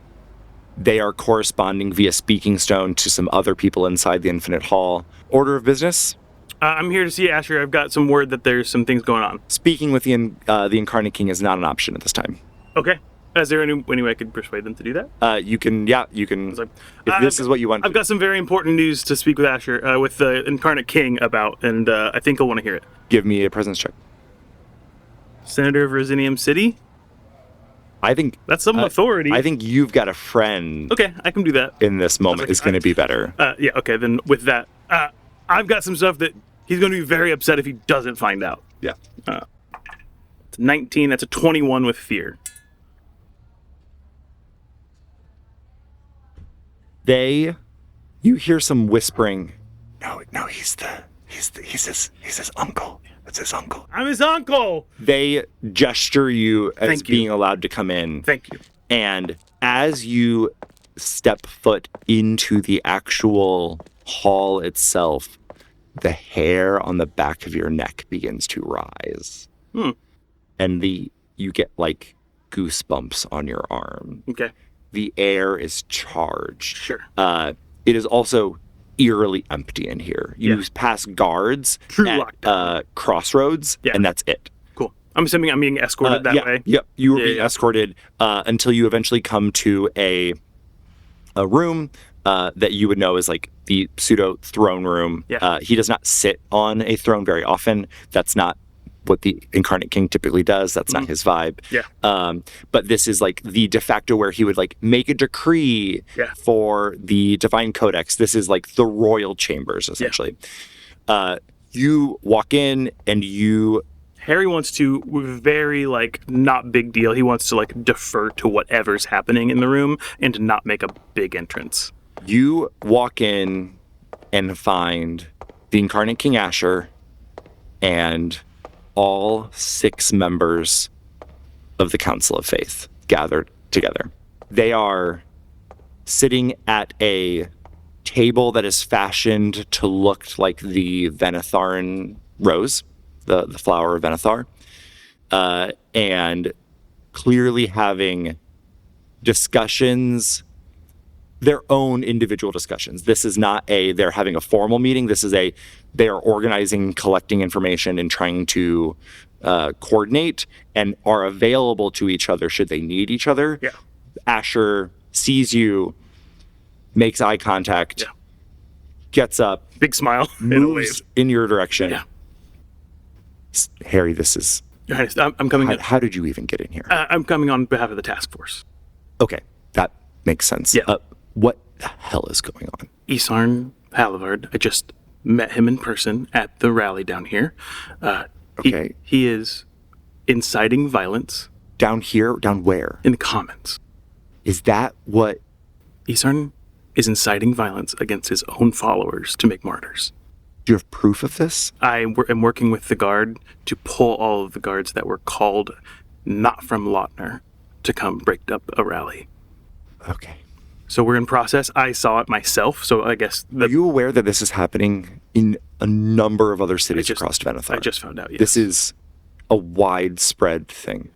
they are corresponding via Speaking Stone to some other people inside the Infinite Hall. Order of business? I'm here to see Asher. I've got some word that there's some things going on. Speaking with the Incarnate King is not an option at this time. Okay. Is there any way I could persuade them to do that? You can. If this is what you want. I've got some very important news to speak with Asher, with the Incarnate King about, and I think he'll want to hear it. Give me a presence check. Senator of Rosinium City? I think that's some authority. I think you've got a friend. Okay, I can do that. In this moment is going to be better. Yeah, okay, then with that, I've got some stuff that he's going to be very upset if he doesn't find out. Yeah. It's 19, that's a 21 with fear. You hear some whispering. No, he's his uncle. It's his uncle. I'm his uncle! They gesture you as being allowed to come in. Thank you. And as you step foot into the actual hall itself, the hair on the back of your neck begins to rise. And you get like goosebumps on your arm. Okay. The air is charged. Sure. It is also eerily empty in here. You pass guards at crossroads, and that's it. Cool. I'm assuming I'm being escorted that way. Yep. You were being escorted until you eventually come to a room that you would know is like the pseudo throne room. Yeah. He does not sit on a throne very often. That's not what the Incarnate King typically does. That's not his vibe. Yeah. But this is like the de facto where he would like make a decree for the Divine Codex. This is like the royal chambers, essentially. You walk in and Harry wants to, very, like, not big deal. He wants to, like, defer to whatever's happening in the room and to not make a big entrance. You walk in and find the Incarnate King Asher and all 6 members of the Council of Faith gathered together. They are sitting at a table that is fashioned to look like the Venetharan rose, the flower of Venethar, and clearly having discussions, their own individual discussions. This is not they're having a formal meeting. This is they are organizing, collecting information, and trying to coordinate, and are available to each other should they need each other. Yeah. Asher sees you, makes eye contact, gets up, Big smile, and a moves wave. in your direction. Yeah. Harry, this is... Your Highness, I'm coming in. How did you even get in here? I'm coming on behalf of the task force. Okay, that makes sense. Yeah. What the hell is going on? Esarn Halivard, I just met him in person at the rally down here. Okay. He is inciting violence. Down here? Down where? In the Commons. Is that what... Esarn is inciting violence against his own followers to make martyrs. Do you have proof of this? I am working with the guard to pull all of the guards that were called not from Lautner to come break up a rally. Okay. So we're in process. I saw it myself, so I guess... Are you aware that this is happening in a number of other cities across Venethar? I just found out, yes. This is a widespread thing.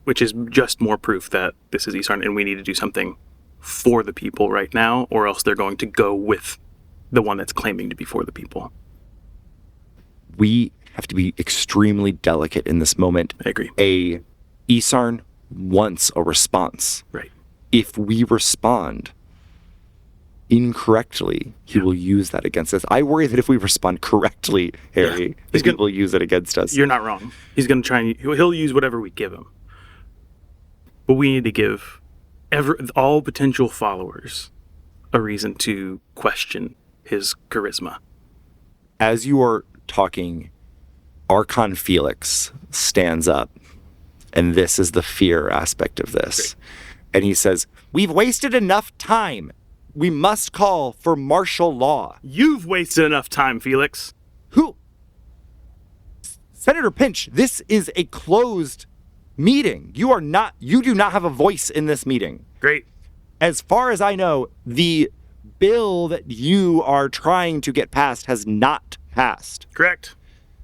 Which is just more proof that this is Esarn, and we need to do something for the people right now, or else they're going to go with the one that's claiming to be for the people. We have to be extremely delicate in this moment. I agree. Esarn wants a response. Right. If we respond incorrectly, he will use that against us. I worry that if we respond correctly, Harry, he will use it against us. You're not wrong. He's going to try and he'll use whatever we give him. But we need to give all potential followers a reason to question his charisma. As you are talking, Archon Felix stands up, and this is the fear aspect of this. Great. And he says, "We've wasted enough time. We must call for martial law." You've wasted enough time, Felix. Who? Senator Pinch, this is a closed meeting. You do not have a voice in this meeting. Great. As far as I know, the bill that you are trying to get passed has not passed. Correct.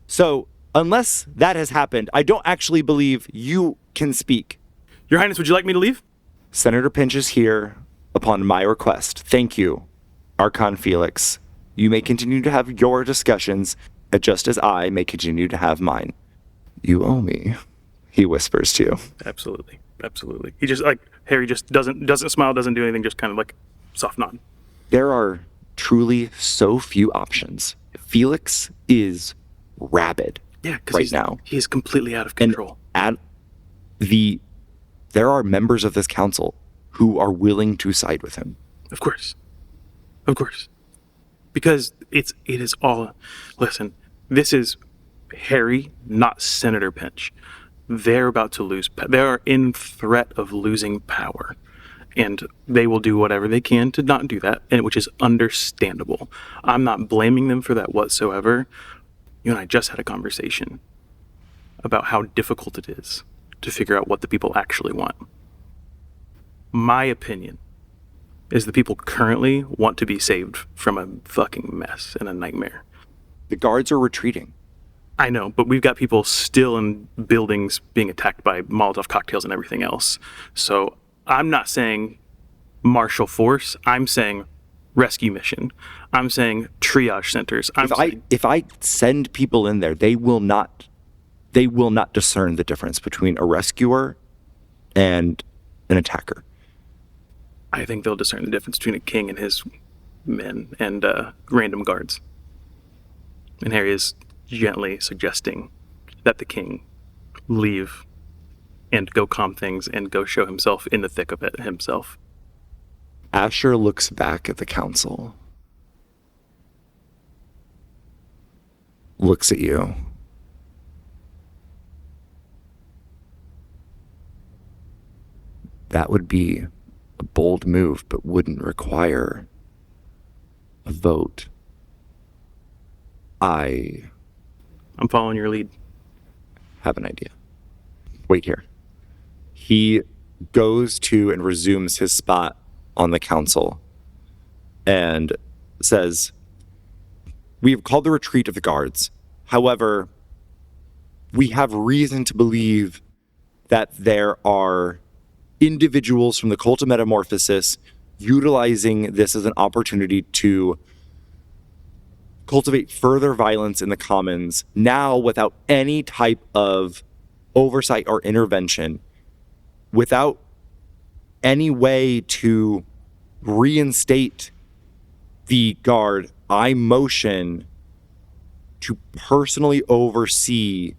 So, unless that has happened, I don't actually believe you can speak. Your Highness, would you like me to leave? Senator Pinch is here upon my request. Thank you, Archon Felix. You may continue to have your discussions, just as I may continue to have mine. You owe me, he whispers to you. Absolutely. Absolutely. He just, Harry just doesn't smile, doesn't do anything, just kind of soft nod. There are truly so few options. Felix is rabid now. He is completely out of control. And there are members of this council who are willing to side with him. Of course. Because it is all... Listen, this is Harry, not Senator Pinch. They're about to lose... They are in threat of losing power. And they will do whatever they can to not do that, which is understandable. I'm not blaming them for that whatsoever. You and I just had a conversation about how difficult it is to figure out what the people actually want. My opinion is the people currently want to be saved from a fucking mess and a nightmare. The guards are retreating. I know, but we've got people still in buildings being attacked by Molotov cocktails and everything else. So I'm not saying martial force. I'm saying rescue mission. I'm saying triage centers. If I send people in there, they will not discern the difference between a rescuer and an attacker. I think they'll discern the difference between a king and his men and random guards. And Harry is gently suggesting that the king leave and go calm things and go show himself in the thick of it himself. Asher looks back at the council. Looks at you. That would be a bold move, but wouldn't require a vote. I I'm following your lead. have an idea. Wait here. He goes to and resumes his spot on the council and says, "We have called the retreat of the guards. However, we have reason to believe that there are individuals from the Cult of Metamorphasis utilizing this as an opportunity to cultivate further violence in the commons, now without any type of oversight or intervention, without any way to reinstate the guard. I motion to personally oversee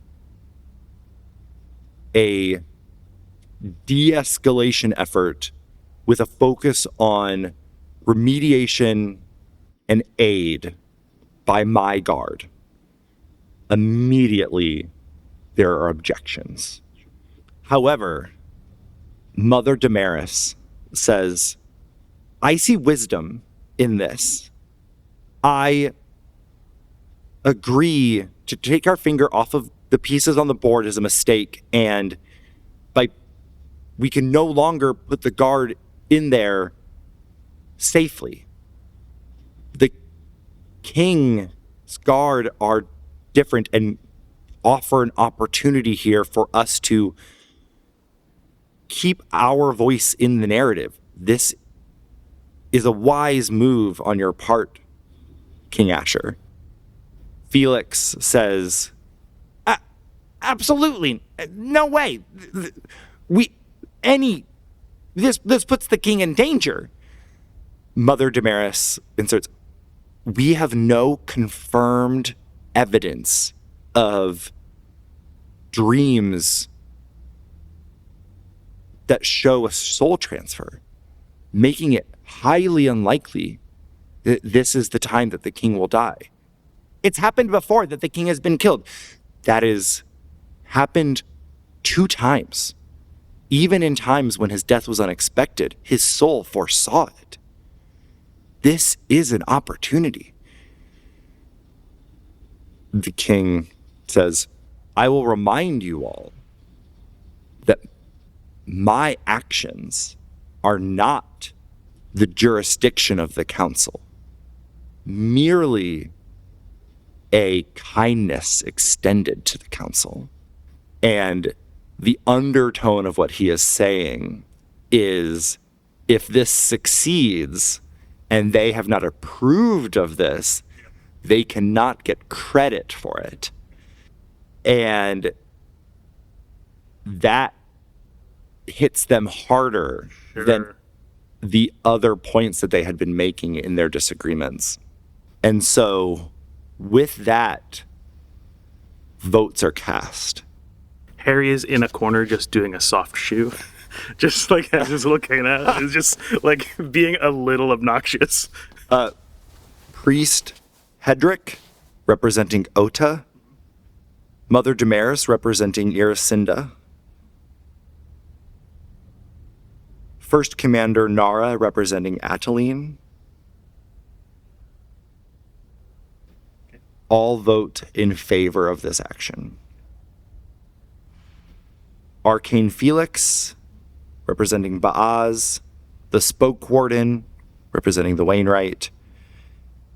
a de-escalation effort with a focus on remediation and aid by my guard." Immediately, there are objections. However, Mother Damaris says, "I see wisdom in this. I agree to take our finger off of the pieces on the board as a mistake, and we can no longer put the guard in there safely. The king's guard are different and offer an opportunity here for us to keep our voice in the narrative. This is a wise move on your part, King Asher." Felix says, "Absolutely. No way. This puts the king in danger." Mother Damaris inserts, "We have no confirmed evidence of dreams that show a soul transfer, making it highly unlikely that this is the time that the king will die. It's happened before that the king has been killed. That is happened 2 times. Even in times when his death was unexpected, his soul foresaw it. This is an opportunity." The king says, "I will remind you all that my actions are not the jurisdiction of the council, merely a kindness extended to the council." And the undertone of what he is saying is, if this succeeds and they have not approved of this, they cannot get credit for it. And that hits them harder than the other points that they had been making in their disagreements. And so with that, votes are cast. Herry is in a corner just doing a soft shoe. Just like has his little cane out. It's just like being a little obnoxious. Priest Hedrick, representing Ota. Mother Damaris, representing Iracinda. First Commander Nara, representing Ataline. All vote in favor of this action. Arcane Felix, representing Baaz, the Spoke Warden, representing the Wainwright,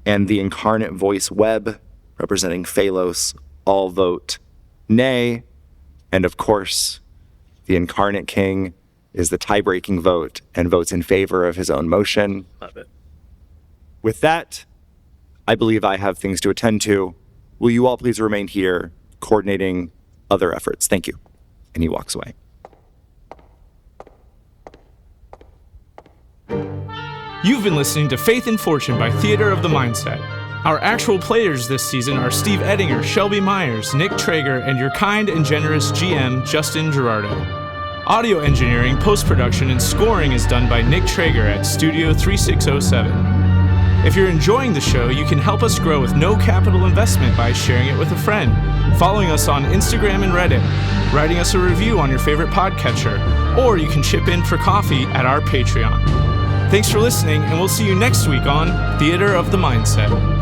and the Incarnate Voice Webb, representing Phalos, all vote nay. And of course, the Incarnate King is the tie-breaking vote and votes in favor of his own motion. Love it. With that, I believe I have things to attend to. Will you all please remain here, coordinating other efforts? Thank you. And he walks away. You've been listening to Faith and Fortune by Theater of the Mindset. Our actual players this season are Steve Edinger, Shelby Myers, Nick Traeger, and your kind and generous GM, Justin Gerardot. Audio engineering, post-production, and scoring is done by Nick Traeger at Studio 3607. If you're enjoying the show, you can help us grow with no capital investment by sharing it with a friend, following us on Instagram and Reddit, writing us a review on your favorite podcatcher, or you can chip in for coffee at our Patreon. Thanks for listening, and we'll see you next week on Theater of the Mindset.